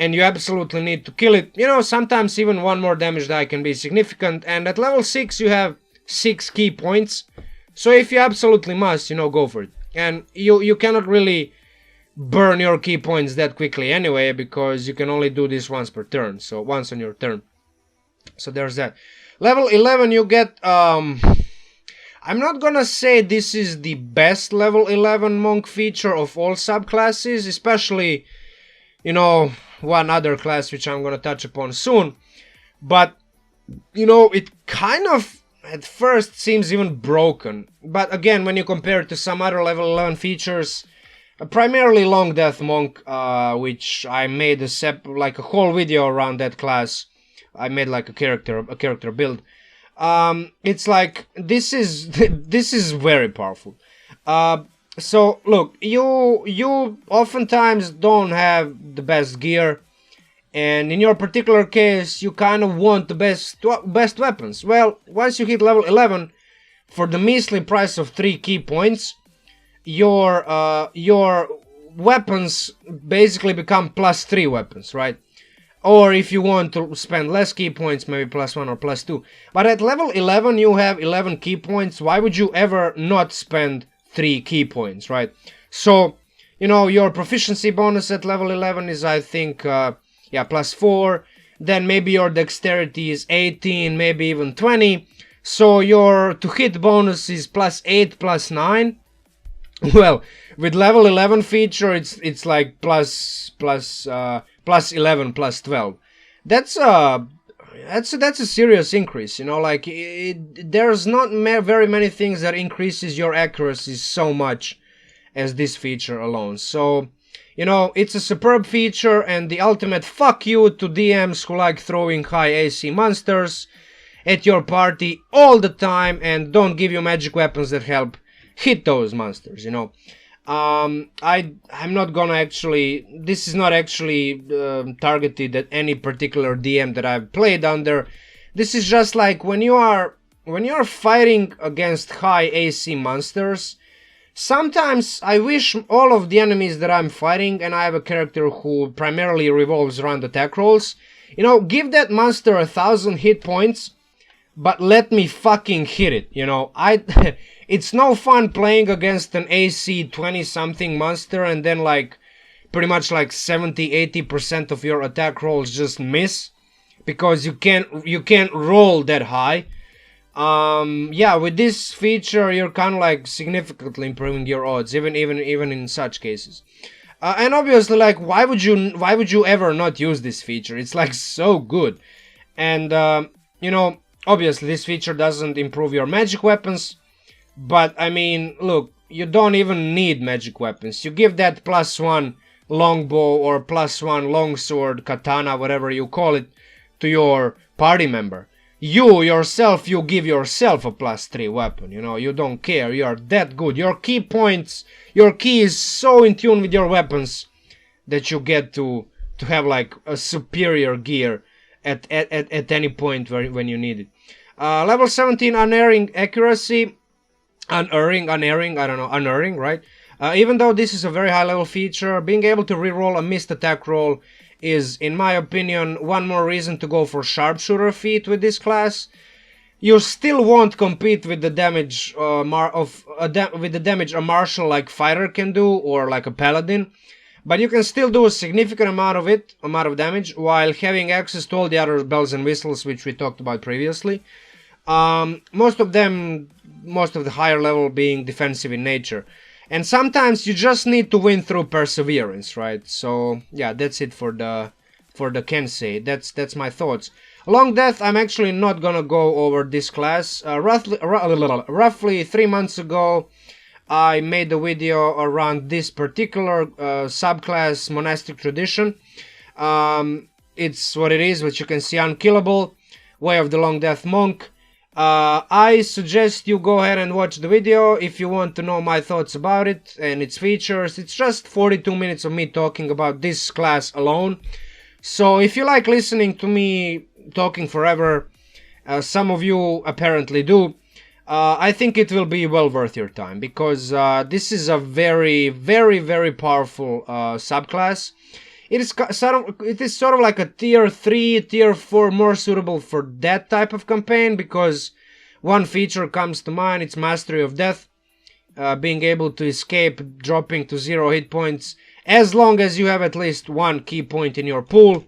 and you absolutely need to kill it, you know, sometimes even 1 more damage die can be significant. And at level 6 you have 6 key points, so if you absolutely must, you know, go for it. And you cannot really burn your key points that quickly anyway, because you can only do this once per turn, so once on your turn. So there's that. Level 11 you get, I'm not gonna say this is the best level 11 monk feature of all subclasses, especially, you know, one other class which I'm gonna touch upon soon. But, you know, it kind of at first seems even broken. But again, when you compare it to some other level 11 features, primarily Long Death Monk, which I made like a whole video around that class. I made like a character build. It's like this is very powerful. So look, you oftentimes don't have the best gear, and in your particular case, you kind of want the best weapons. Well, once you hit level 11, for the measly price of 3 key points, your weapons basically become +3 weapons, right? Or if you want to spend less key points, maybe +1 or +2. But at level 11, you have 11 key points. Why would you ever not spend 3 key points, right? So, you know, your proficiency bonus at level 11 is, I think, yeah, +4. Then maybe your dexterity is 18, maybe even 20. So your to hit bonus is +8, +9. Well, with level 11 feature, it's like +11, +12. That's a serious increase, you know. Like there's not very many things that increases your accuracy so much as this feature alone. So, you know, it's a superb feature and the ultimate fuck you to DMs who like throwing high AC monsters at your party all the time and don't give you magic weapons that help hit those monsters, you know. I'm not gonna actually, this is not actually targeted at any particular DM that I've played under. This is just like when you are fighting against high AC monsters, sometimes I wish all of the enemies that I'm fighting, and I have a character who primarily revolves around attack rolls, you know, give that monster 1,000 hit points, but let me fucking hit it, you know. It's no fun playing against an AC 20-something monster and then, like, pretty much like 70-80% of your attack rolls just miss because you can't roll that high. Yeah, with this feature you're kind of like significantly improving your odds, even in such cases. And obviously, like, why would you ever not use this feature? It's like so good. And you know, obviously this feature doesn't improve your magic weapons, but I mean, look, you don't even need magic weapons. You give that +1 longbow or +1 longsword, katana, whatever you call it, to your party member. You yourself, you give yourself a +3 weapon, you know, you don't care, you are that good. Your key points, your key is so in tune with your weapons that you get to have like a superior gear at any point when you need it. Level 17 unerring accuracy, unerring, I don't know, unerring, right? Even though this is a very high level feature, being able to reroll a missed attack roll is, in my opinion, one more reason to go for sharpshooter feat with this class. You still won't compete with the damage with the damage a martial like fighter can do, or like a paladin, but you can still do a significant amount of damage while having access to all the other bells and whistles which we talked about previously. Most of the higher level being defensive in nature. And sometimes you just need to win through perseverance, right? So yeah, that's it for the Kensei. That's my thoughts. Long Death, I'm actually not gonna go over this class. Roughly 3 months ago, I made a video around this particular subclass, Monastic Tradition. It's what it is, which you can see, unkillable, Way of the Long Death Monk. I suggest you go ahead and watch the video if you want to know my thoughts about it and its features. It's just 42 minutes of me talking about this class alone. So if you like listening to me talking forever, some of you apparently do, I think it will be well worth your time, because this is a very, very, very powerful subclass. It is sort of like a tier 3, tier 4, more suitable for that type of campaign, because one feature comes to mind, it's Mastery of Death. Being able to escape, dropping to 0 hit points, as long as you have at least one key point in your pool.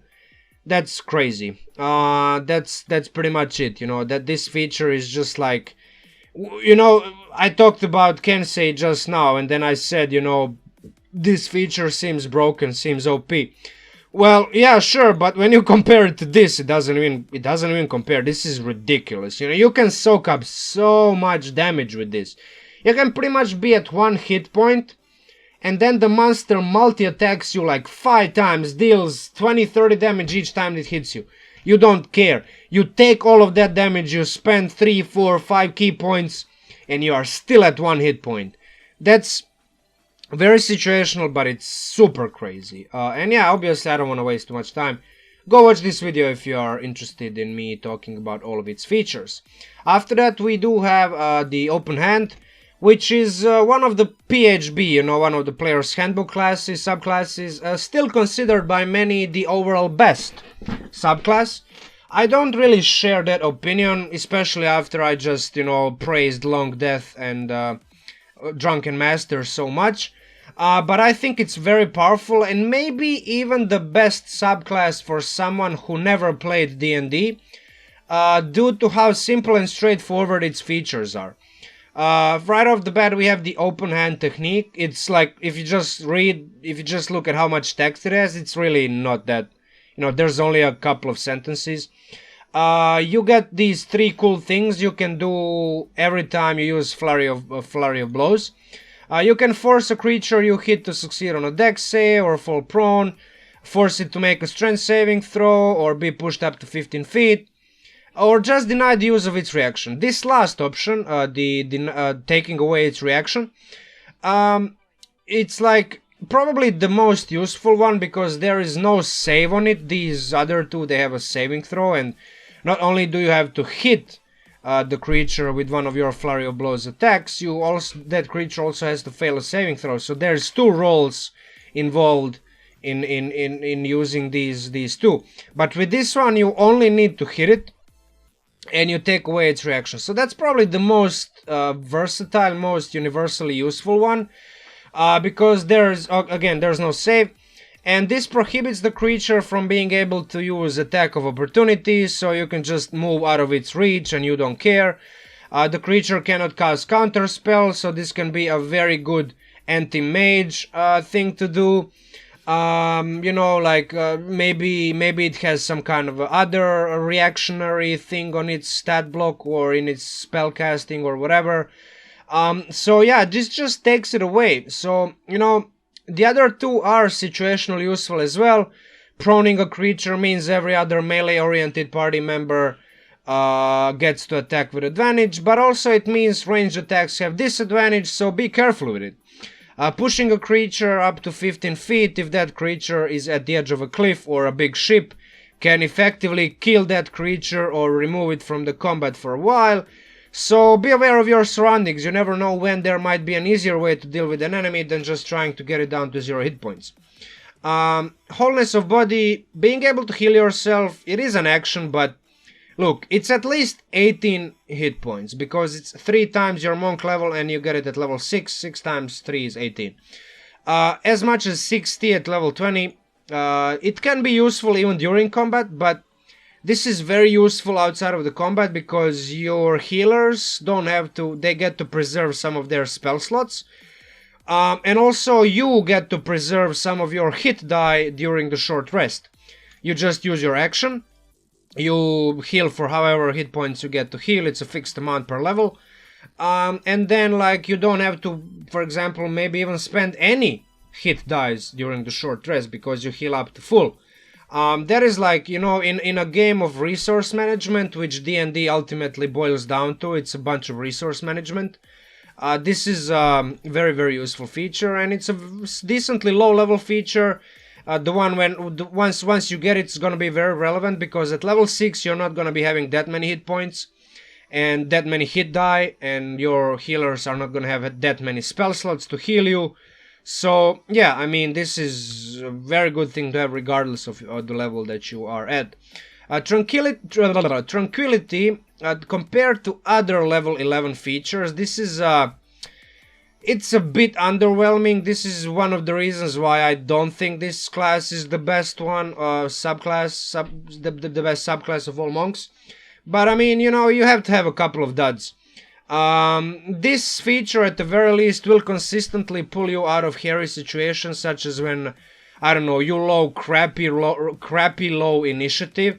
That's crazy. That's pretty much it, you know, that this feature is just like, you know, I talked about Kensei just now, and then I said, you know, this feature seems broken, seems OP. Well, yeah, sure, but when you compare it to this, it doesn't even compare. This is ridiculous. You know, you can soak up so much damage with this. You can pretty much be at 1 hit point, and then the monster multi-attacks you like 5 times, deals 20-30 damage each time it hits you. You don't care. You take all of that damage, you spend 3, 4, 5 key points, and you are still at 1 hit point. That's very situational, but it's super crazy. And yeah, obviously I don't want to waste too much time. Go watch this video if you are interested in me talking about all of its features. After that, we do have the Open Hand, which is one of the PHB, you know, one of the player's handbook classes, subclasses, still considered by many the overall best subclass. I don't really share that opinion, especially after I just, you know, praised Long Death and Drunken Master so much. But I think it's very powerful, and maybe even the best subclass for someone who never played D&D, due to how simple and straightforward its features are. Right off the bat, we have the Open Hand technique. It's like, if you just look at how much text it has, it's really not that, you know, there's only a couple of sentences. You get these 3 cool things you can do every time you use Flurry of Blows. You can force a creature you hit to succeed on a dex save or fall prone, force it to make a strength saving throw or be pushed up to 15 feet, or just deny the use of its reaction. This last option, taking away its reaction, it's like probably the most useful one, because there is no save on it. These other two, they have a saving throw, and not only do you have to hit the creature with one of your Flurry of Blows attacks, that creature also has to fail a saving throw. So there's 2 rolls involved in using these 2. But with this one, you only need to hit it, and you take away its reaction. So that's probably the most versatile, most universally useful one, because there's no save. And this prohibits the creature from being able to use attack of opportunity, so you can just move out of its reach and you don't care. The creature cannot cast counter spells, so this can be a very good anti-mage thing to do. You know, like maybe it has some kind of other reactionary thing on its stat block or in its spell casting or whatever. So yeah, this just takes it away. So, you know, the other two are situationally useful as well. Proning a creature means every other melee-oriented party member gets to attack with advantage, but also it means ranged attacks have disadvantage, so be careful with it. Pushing a creature up to 15 feet if that creature is at the edge of a cliff or a big ship can effectively kill that creature or remove it from the combat for a while. So be aware of your surroundings. You never know when there might be an easier way to deal with an enemy than just trying to get it down to 0 hit points. Wholeness of body, being able to heal yourself, it is an action, but look, it's at least 18 hit points because it's 3 times your monk level and you get it at level 6. 6 times 3 is 18. As much as 60 at level 20. It can be useful even during combat, but this is very useful outside of the combat because your healers don't have to, they get to preserve some of their spell slots. And also you get to preserve some of your hit die during the short rest. You just use your action. You heal for however hit points you get to heal. It's a fixed amount per level. And then like you don't have to, for example, maybe even spend any hit dice during the short rest because you heal up to full. That is like, you know, in a game of resource management, which D&D ultimately boils down to, it's a bunch of resource management. This is a very, very useful feature, and it's a decently low-level feature. The one once you get it, it's gonna be very relevant because at level 6 you're not gonna be having that many hit points and that many hit die, and your healers are not gonna have that many spell slots to heal you. So yeah, I mean, this is a very good thing to have regardless of the level that you are at. Tranquility compared to other level 11 features, this is it's a bit underwhelming. This is one of the reasons why I don't think this class is the best one, the best subclass of all monks. But I mean, you know, you have to have a couple of duds. This feature at the very least will consistently pull you out of hairy situations, such as when, I don't know, you crappy low initiative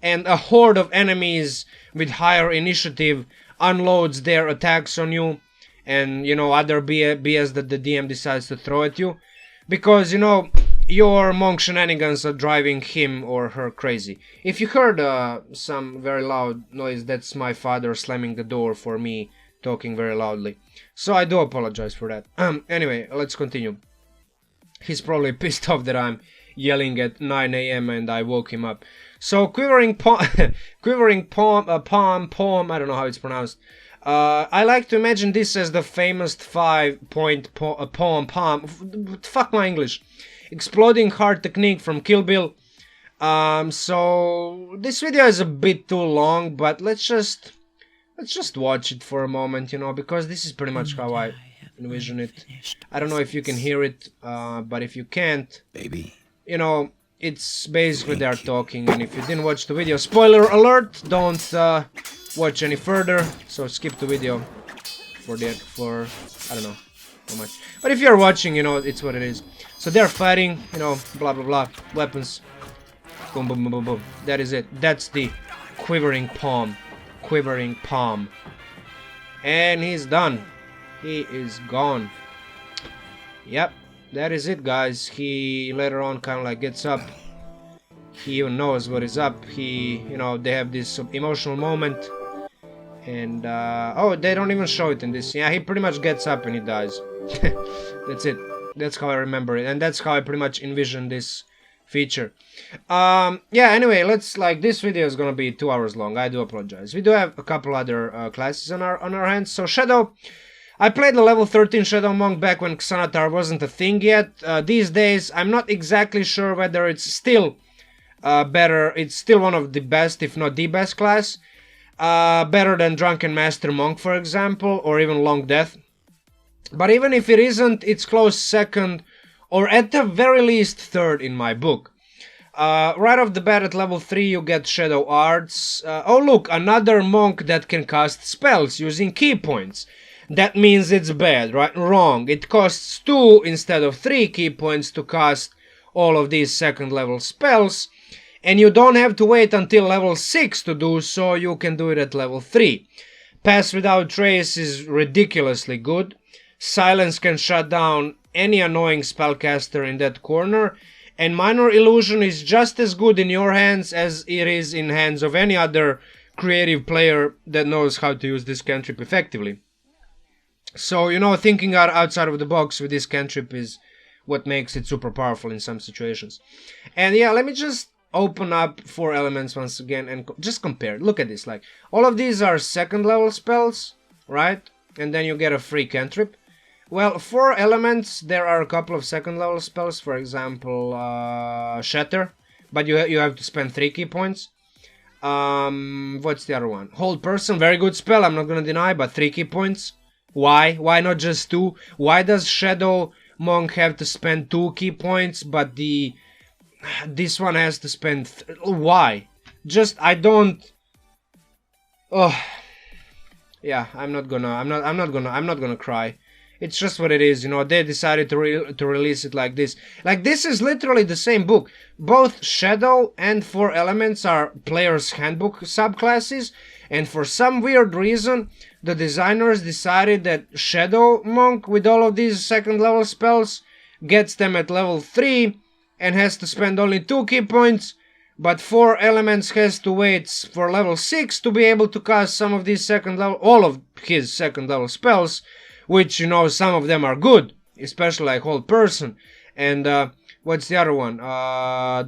and a horde of enemies with higher initiative unloads their attacks on you, and, you know, other BS that the DM decides to throw at you because, you know, your monk shenanigans are driving him or her crazy. If you heard some very loud noise, that's my father slamming the door for me talking very loudly. So I do apologize for that. Anyway, let's continue. He's probably pissed off that I'm yelling at 9 AM and I woke him up. So Quivering Palm, I don't know how it's pronounced. I like to imagine this as the famous 5-point poem. Fuck my English. Exploding Heart technique from Kill Bill. So this video is a bit too long, but let's just watch it for a moment, you know, because this is pretty much how I envision it. I don't know if you can hear it, but if you can't, baby, you know, it's basically they're talking, and if you didn't watch the video, spoiler alert, don't watch any further, so skip the video for I don't know how much. But if you're watching, you know, it's what it is. So they're fighting, you know, blah blah blah, weapons, boom boom boom boom boom. That is it. That's the Quivering Palm. And he's done. He is gone. Yep, that is it, guys. He later on kind of like gets up. He even knows what is up. He, you know, they have this emotional moment. And, oh, they don't even show it in this. Yeah, he pretty much gets up and he dies. That's it. That's how I remember it. And that's how I pretty much envision this feature. Yeah, anyway, let's, like, this video is gonna be 2 hours long. I do apologize. We do have a couple other classes on our hands. So, Shadow. I played the level 13 Shadow Monk back when Xanatar wasn't a thing yet. These days, I'm not exactly sure whether it's still better. It's still one of the best, if not the best class. Better than Drunken Master Monk, for example, or even Long Death. But even if it isn't, it's close second or at the very least third in my book. Right off the bat at level 3 you get Shadow Arts. Oh look, another monk that can cast spells using key points. That means it's bad, right? Wrong. It costs 2 instead of 3 key points to cast all of these second level spells. And you don't have to wait until level 6 to do so, you can do it at level 3. Pass Without Trace is ridiculously good. Silence can shut down any annoying spellcaster in that corner. And Minor Illusion is just as good in your hands as it is in hands of any other creative player that knows how to use this cantrip effectively. So, you know, thinking outside of the box with this cantrip is what makes it super powerful in some situations. And yeah, let me just open up 4 elements once again and just compare. Look at this, like, all of these are second level spells, right? And then you get a free cantrip. Well, 4 elements, there are a couple of second level spells, for example, Shatter, but you have to spend 3 key points. What's the other one? Hold Person, very good spell, I'm not gonna deny, but 3 key points. Why? Why not just 2? Why does Shadow Monk have to spend 2 key points, but this one has to spend why? Just, I don't... Oh, yeah, I'm not gonna cry. It's just what it is, you know. They decided to release it like this. Like, this is literally the same book. Both Shadow and 4 Elements are Player's Handbook subclasses, and for some weird reason, the designers decided that Shadow Monk, with all of these second level spells, gets them at level 3 and has to spend only 2 key points, but 4 Elements has to wait for level 6 to be able to cast some of these second level, all of his second level spells, which, you know, some of them are good, especially like Hold Person. And what's the other one?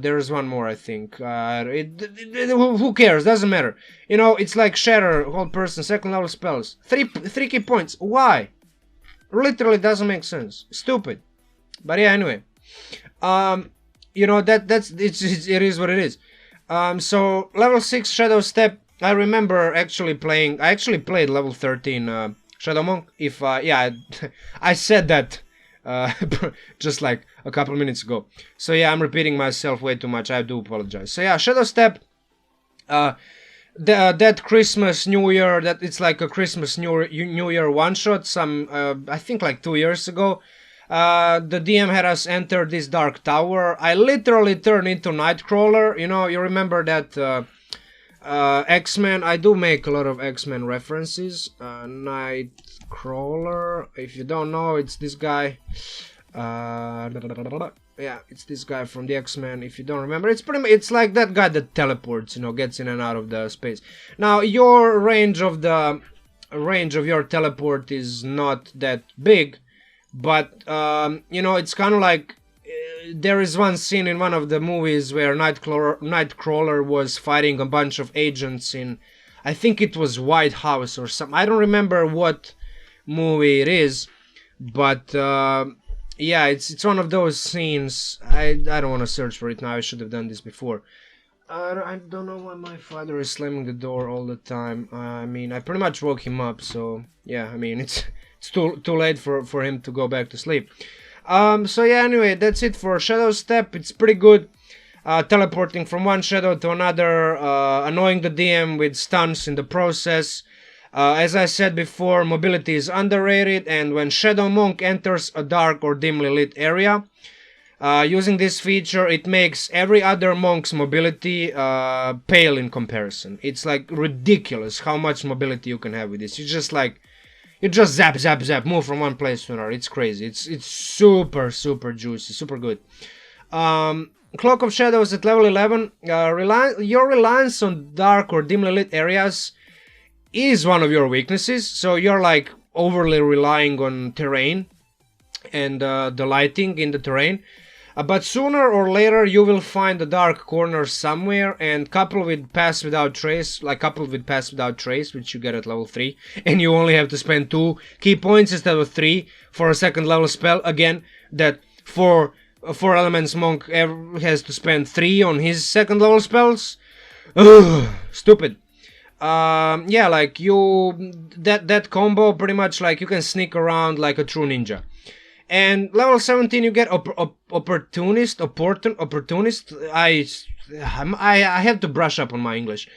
There's one more, I think. Who cares? Doesn't matter. You know, it's like Shatter, Hold Person, second level spells. 3 key points. Why? Literally doesn't make sense. Stupid. But yeah, anyway. You know, it is what it is. So level 6 Shadow Step. I remember actually playing. I actually played level 13 Shadow Monk. If yeah, I said that just like a couple minutes ago. So yeah, I'm repeating myself way too much. I do apologize. So yeah, Shadow Step. That Christmas New Year, that it's like a Christmas New Year one shot. Some I think like 2 years ago. The DM had us enter this dark tower. I literally turned into Nightcrawler. You know, you remember that X-Men. I do make a lot of X-Men references. Nightcrawler. If you don't know, it's this guy. Yeah, it's this guy from the X-Men. If you don't remember, it's like that guy that teleports. You know, gets in and out of the space. Now, your range of your teleport is not that big. But, you know, it's kind of like, there is one scene in one of the movies where Nightcrawler was fighting a bunch of agents in, I think it was White House or something. I don't remember what movie it is, but, yeah, it's one of those scenes. I don't want to search for it now, I should have done this before. I don't know why my father is slamming the door all the time. I mean, I pretty much woke him up, so, yeah, I mean, it's too late for him to go back to sleep. So yeah, anyway, that's it for Shadow Step. It's pretty good. Teleporting from one shadow to another, annoying the DM with stuns in the process. As I said before, mobility is underrated, and when Shadow Monk enters a dark or dimly lit area, using this feature, it makes every other monk's mobility pale in comparison. It's like ridiculous how much mobility you can have with this. You just zap, zap, zap, move from one place to another. It's crazy. It's super, super juicy, super good. Cloak of Shadows at level 11. Your reliance on dark or dimly lit areas is one of your weaknesses. So you're like overly relying on terrain and the lighting in the terrain. But sooner or later you will find a dark corner somewhere, and coupled with Pass Without Trace, which you get at level 3, and you only have to spend 2 key points instead of 3 for a second level spell. Again, that 4 elements monk has to spend 3 on his second level spells. Ugh, stupid. Yeah, like that combo pretty much, like, you can sneak around like a true ninja. And level 17 you get opportunist. I have to brush up on my English.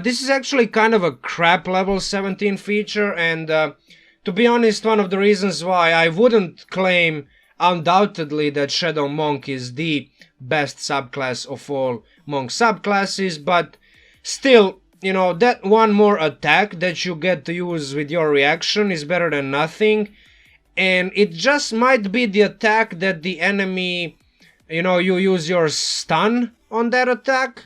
This is actually kind of a crap level 17 feature, and to be honest, one of the reasons why I wouldn't claim undoubtedly that Shadow Monk is the best subclass of all Monk subclasses, but still, you know, that one more attack that you get to use with your reaction is better than nothing. And it just might be the attack that the enemy, you know, you use your stun on that attack.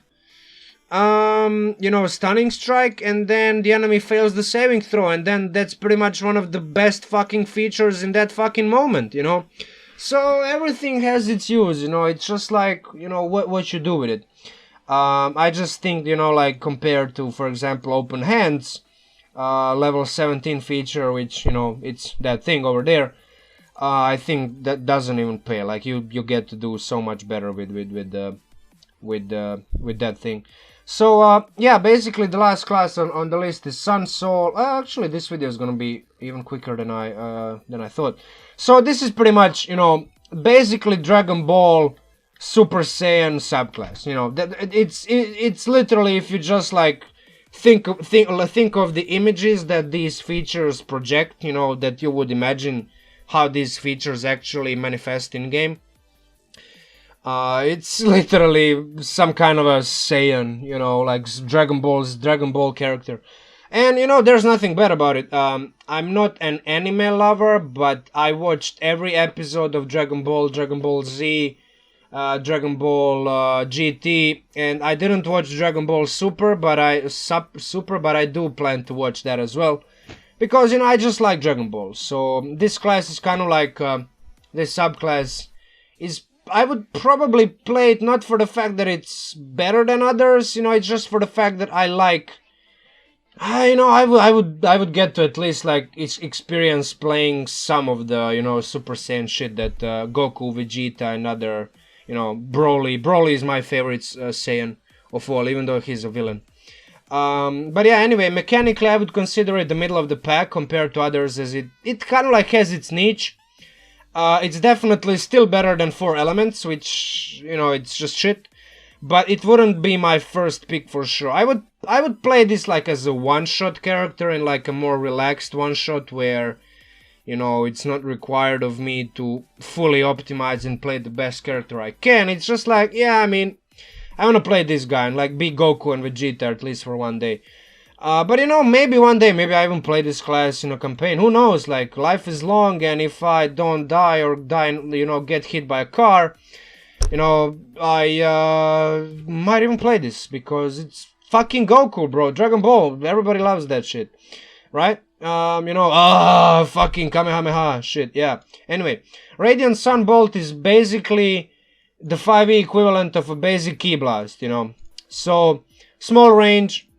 You know, stunning strike, and then the enemy fails the saving throw, and then that's pretty much one of the best fucking features in that fucking moment, you know. So everything has its use, you know, it's just like, you know, what you do with it. I just think, you know, like compared to, for example, Open Hands, level 17 feature, which, you know, it's that thing over there, I think that doesn't even pay. Like you get to do so much better with that thing. So yeah, basically the last class on the list is Sun Soul. Actually, this video is gonna be even quicker than I thought. So this is pretty much, you know, basically Dragon Ball Super Saiyan subclass. You know, it's literally, if you just like think of the images that these features project, you know, that you would imagine how these features actually manifest in game. It's literally some kind of a Saiyan, you know, like Dragon Ball character. And, you know, there's nothing bad about it. I'm not an anime lover, but I watched every episode of Dragon Ball Z, Dragon Ball GT, and I didn't watch Dragon Ball Super, but I do plan to watch that as well. Because, you know, I just like Dragon Ball. So this class is kind of like, this subclass is, I would probably play it not for the fact that it's better than others, you know, it's just for the fact that I like, you know, I would get to at least like experience playing some of the, you know, Super Saiyan shit that Goku, Vegeta, and other, you know, Broly is my favorite Saiyan of all, even though he's a villain. But yeah, anyway, mechanically I would consider it the middle of the pack compared to others, as it kind of like has its niche. It's definitely still better than 4 Elements, which, you know, it's just shit. But it wouldn't be my first pick for sure. I would play this like as a one-shot character, in like a more relaxed one-shot where, you know, it's not required of me to fully optimize and play the best character I can. It's just like, yeah, I mean, I want to play this guy and like be Goku and Vegeta at least for one day. But you know, maybe one day, maybe I even play this class in a campaign. Who knows? Like, life is long, and if I don't die or die, you know, get hit by a car, you know, I might even play this because it's fucking Goku, bro. Dragon Ball, everybody loves that shit, right? You know, fucking Kamehameha shit. Yeah. Anyway, Radiant Sunbolt is basically the 5e equivalent of a basic Ki Blast, you know. So small range.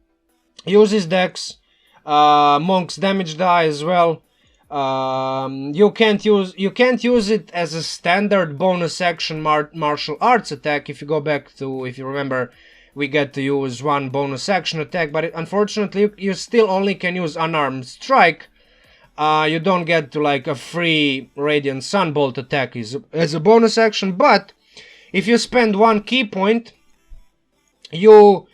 Uses Dex, Monk's damage die as well. You can't use it as a standard bonus action martial arts attack. If you go back to, if you remember, we get to use one bonus action attack, but unfortunately you still only can use unarmed strike. You don't get to like a free Radiant Sunbolt attack as a bonus action, but if you spend 1 key point, you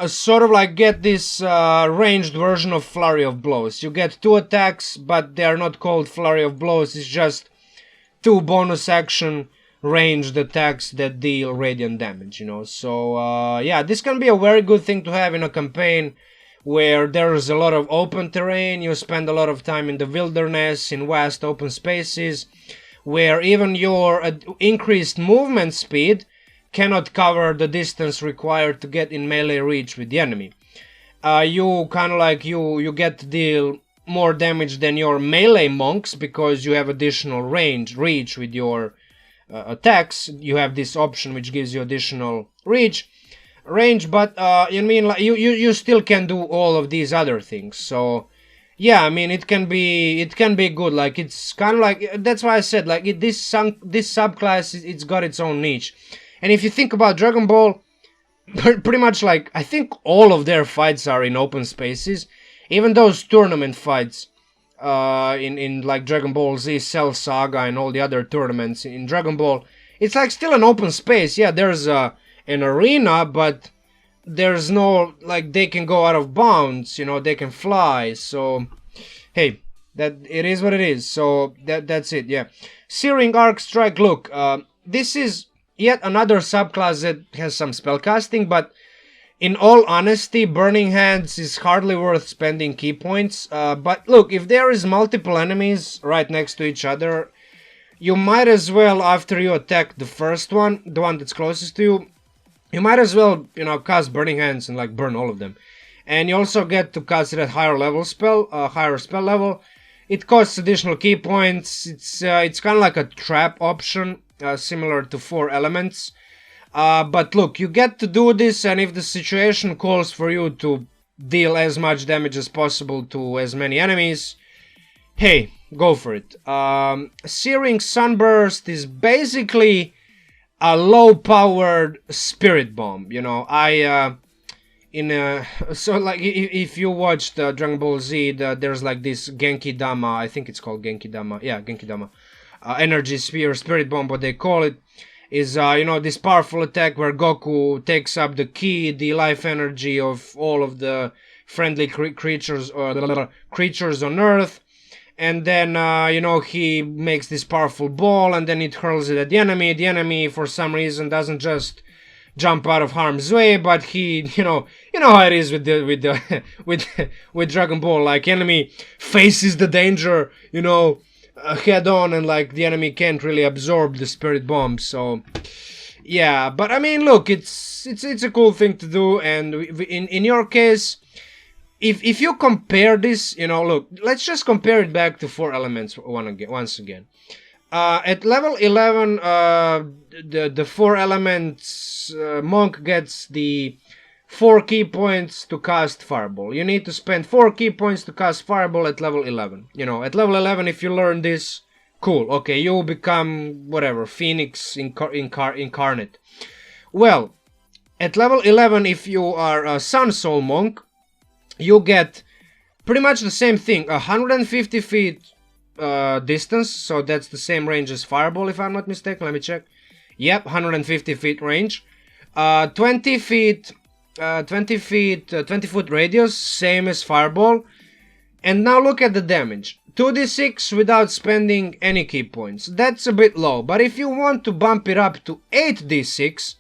sort of like get this ranged version of Flurry of Blows. You get 2 attacks, but they are not called Flurry of Blows. It's just 2 bonus action ranged attacks that deal radiant damage, you know. So yeah, this can be a very good thing to have in a campaign where there's a lot of open terrain. You spend a lot of time in the wilderness, in vast open spaces, where even your increased movement speed cannot cover the distance required to get in melee reach with the enemy. You kind of like, you get to deal more damage than your melee monks because you have additional reach with your attacks. You have this option which gives you additional range, but you mean like you still can do all of these other things. So yeah, I mean, it can be good. Like, it's kind of like, that's why I said, like, this subclass, it's got its own niche. And if you think about Dragon Ball, pretty much like, I think all of their fights are in open spaces. Even those tournament fights, in like Dragon Ball Z, Cell Saga, and all the other tournaments in Dragon Ball. It's like still an open space. Yeah, there's an arena, but there's no, like, they can go out of bounds, you know, they can fly. So hey, that it is what it is. So that's it. Yeah, Searing Arc Strike. Look, this is yet another subclass that has some spellcasting, but in all honesty, Burning Hands is hardly worth spending key points. But look, if there is multiple enemies right next to each other, you might as well, after you attack the first one, the one that's closest to you, you might as well, you know, cast Burning Hands and like burn all of them. And you also get to cast it at higher level spell, higher spell level. It costs additional key points. It's kind of like a trap option, similar to 4 elements. But look, you get to do this, and if the situation calls for you to deal as much damage as possible to as many enemies, hey, go for it. Searing Sunburst is basically a low-powered spirit bomb. You know, so like if you watched Dragon Ball Z, there's like this Genki Dama. I think it's called Genki Dama. Yeah, Genki Dama. Energy Sphere, Spirit Bomb, what they call it. Is, you know, this powerful attack where Goku takes up the ki, the life energy of all of the friendly creatures on Earth, and then, you know, he makes this powerful ball, and then it hurls it at the enemy. The enemy, for some reason, doesn't just jump out of harm's way, but he, you know how it is with Dragon Ball. Like, enemy faces the danger, you know, head on, and like the enemy can't really absorb the spirit bomb. So yeah, but I mean, look, it's a cool thing to do. And in your case, if you compare this, you know, look, let's just compare it back to 4 elements once again. At level 11, the 4 elements monk gets the 4 key points to cast Fireball. You need to spend 4 key points to cast Fireball at level 11. You know, at level 11, if you learn this, cool. Okay, you become, whatever, Phoenix incarnate. Well, at level 11, if you are a Sun Soul Monk, you get pretty much the same thing. 150 feet distance, so that's the same range as Fireball, if I'm not mistaken. Let me check. Yep, 150 feet range. 20 feet... 20 foot radius, same as Fireball. And now look at the damage. 2d6 without spending any key points. That's a bit low, but if you want to bump it up to 8d6,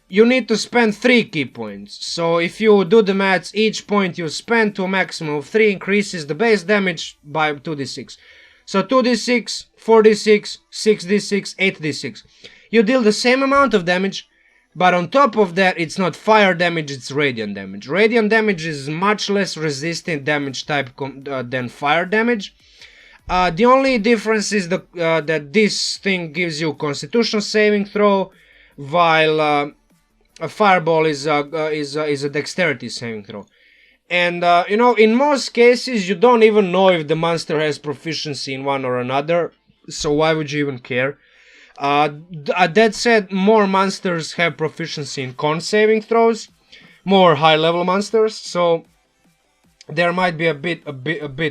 you need to spend 3 key points. So if you do the maths, each point you spend to a maximum of 3 increases the base damage by 2d6. So 2d6, 4d6, 6d6, 8d6. You deal the same amount of damage, but on top of that, it's not fire damage, it's radiant damage. Radiant damage is much less resistant damage type than fire damage. The only difference is that this thing gives you Constitution saving throw, while a Fireball is a Dexterity saving throw. And you know, in most cases, you don't even know if the monster has proficiency in one or another, so why would you even care? That said, more monsters have proficiency in con saving throws, more high level monsters, so there might be a bit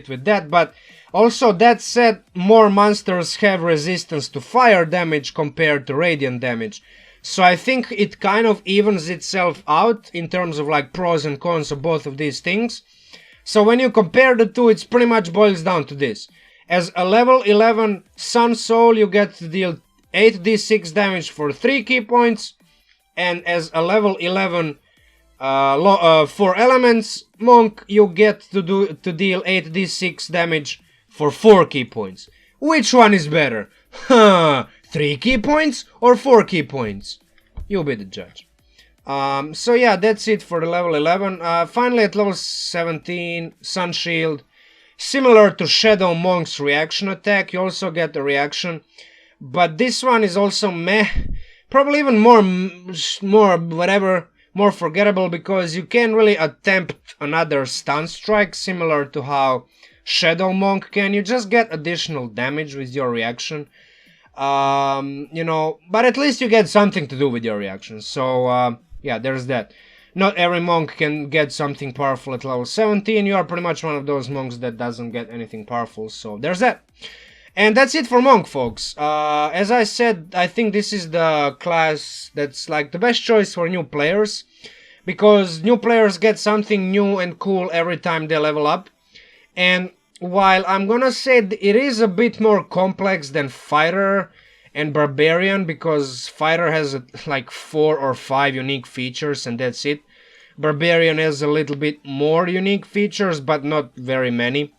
with that. But also, that said, more monsters have resistance to fire damage compared to radiant damage, so I think it kind of evens itself out in terms of like pros and cons of both of these things. So when you compare the two, it pretty much boils down to this: as a level 11 Sun Soul, you get to deal 8d6 damage for 3 key points, and as a level 11 4 elements monk, you get to deal 8d6 damage for 4 key points. Which one is better? 3 key points or 4 key points? You'll be the judge. So yeah, that's it for the level 11. Finally, at level 17, Sun Shield. Similar to Shadow Monk's reaction attack, you also get a reaction. But this one is also meh, probably even more forgettable, because you can't really attempt another stun strike similar to how Shadow Monk can. You just get additional damage with your reaction, you know, but at least you get something to do with your reaction. So yeah, there's that. not every monk can get something powerful at level 17. You are pretty much one of those monks that doesn't get anything powerful, so there's that. And that's it for monk, folks. As I said, I think this is the class that's like the best choice for new players, because new players get something new and cool every time they level up. And while I'm gonna say it is a bit more complex than Fighter and Barbarian, because Fighter has like 4 or 5 unique features and that's it. Barbarian has a little bit more unique features, but not very many.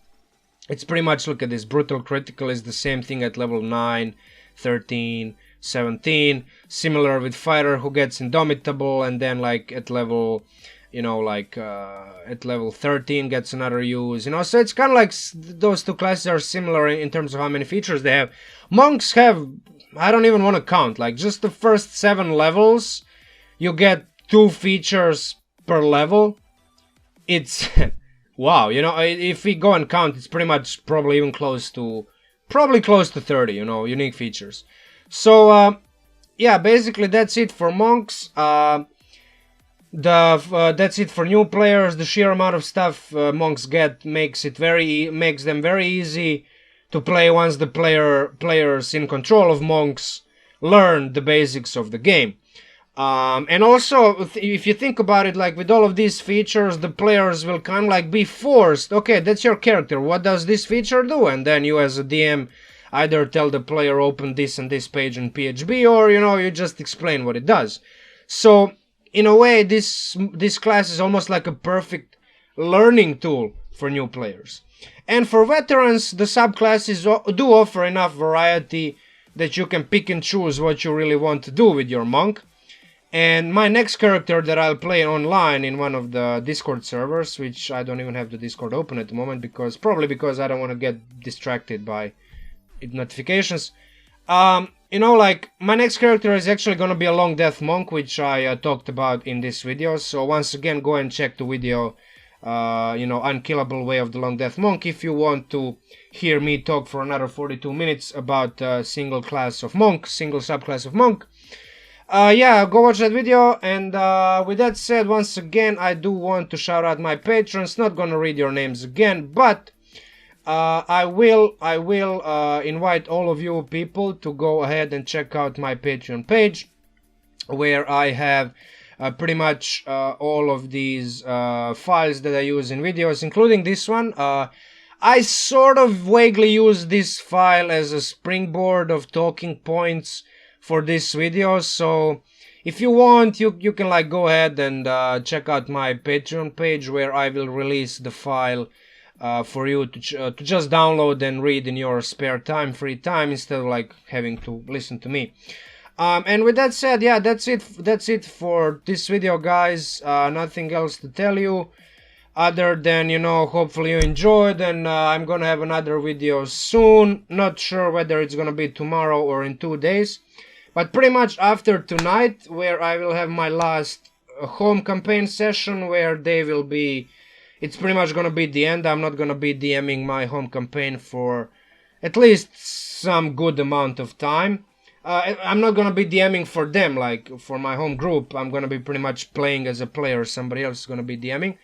It's pretty much, look at this, Brutal Critical is the same thing at level 9, 13, 17. Similar with Fighter, who gets Indomitable, and then like at level, you know, like at level 13 gets another use, you know. So it's kind of like those two classes are similar in terms of how many features they have. Monks have, I don't even want to count, like just the first 7 levels, you get 2 features per level. It's... wow, you know, if we go and count, it's pretty much probably even close to 30, you know, unique features. So, yeah, basically that's it for monks. That's it for new players. The sheer amount of stuff monks get makes them very easy to play once the players in control of monks learn the basics of the game. And also, if you think about it, like with all of these features, the players will kind of like be forced, okay, that's your character, what does this feature do? And then you as a DM either tell the player open this and this page in PHB, or, you know, you just explain what it does. So, in a way, this class is almost like a perfect learning tool for new players. And for veterans, the subclasses do offer enough variety that you can pick and choose what you really want to do with your monk. And my next character that I'll play online in one of the Discord servers, which I don't even have the Discord open at the moment, probably because I don't want to get distracted by notifications. You know, like, my next character is actually going to be a Long Death Monk, which I talked about in this video. So once again, go and check the video, you know, Unkillable Way of the Long Death Monk, if you want to hear me talk for another 42 minutes about single subclass of monk. Yeah, go watch that video. And with that said, once again, I do want to shout out my patrons. Not gonna read your names again, but I will invite all of you people to go ahead and check out my Patreon page, where I have pretty much all of these files that I use in videos, including this one. I sort of vaguely use this file as a springboard of talking points for this video, so if you want, you can like go ahead and check out my Patreon page, where I will release the file for you to just download and read in your spare time, free time, instead of like having to listen to me. And with that said, yeah, that's it for this video, guys. Nothing else to tell you other than, you know, hopefully you enjoyed, and I'm gonna have another video soon. Not sure whether it's gonna be tomorrow or in 2 days. But pretty much after tonight, where I will have my last home campaign session, where they will be, it's pretty much gonna be the end. I'm not gonna be DMing my home campaign for at least some good amount of time. I'm not gonna be DMing for them, like for my home group. I'm gonna be pretty much playing as a player. Somebody else is gonna be DMing.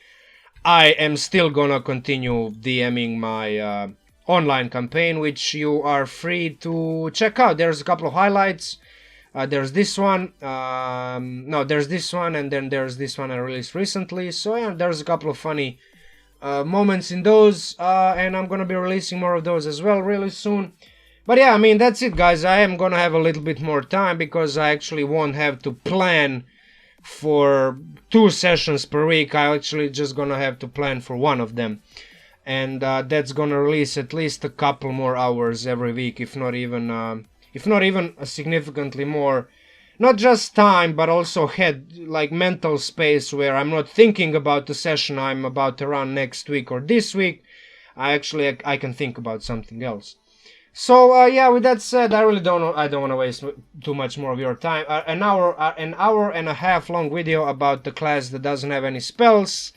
I am still gonna continue DMing my online campaign, which you are free to check out. There's a couple of highlights. There's this one, no, there's this one, and then there's this one I released recently. So yeah, there's a couple of funny moments in those, and I'm gonna be releasing more of those as well really soon. But yeah, I mean, that's it, guys. I am gonna have a little bit more time, because I actually won't have to plan for 2 sessions per week. I actually just gonna have to plan for 1 of them, and that's gonna release at least a couple more hours every week, if not even significantly more. Not just time, but also mental space, where I'm not thinking about the session I'm about to run next week or this week. I can think about something else. So yeah, with that said, I don't want to waste too much more of your time. An hour and a half long video about the class that doesn't have any spells.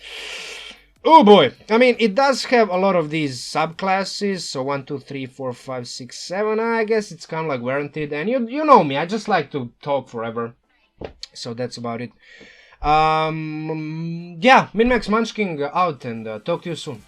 Oh boy, I mean, it does have a lot of these subclasses, so 1, 2, 3, 4, 5, 6, 7, I guess it's kind of like warranted, and you know me, I just like to talk forever, so that's about it. Yeah, Min-Max Munchkin out, and talk to you soon.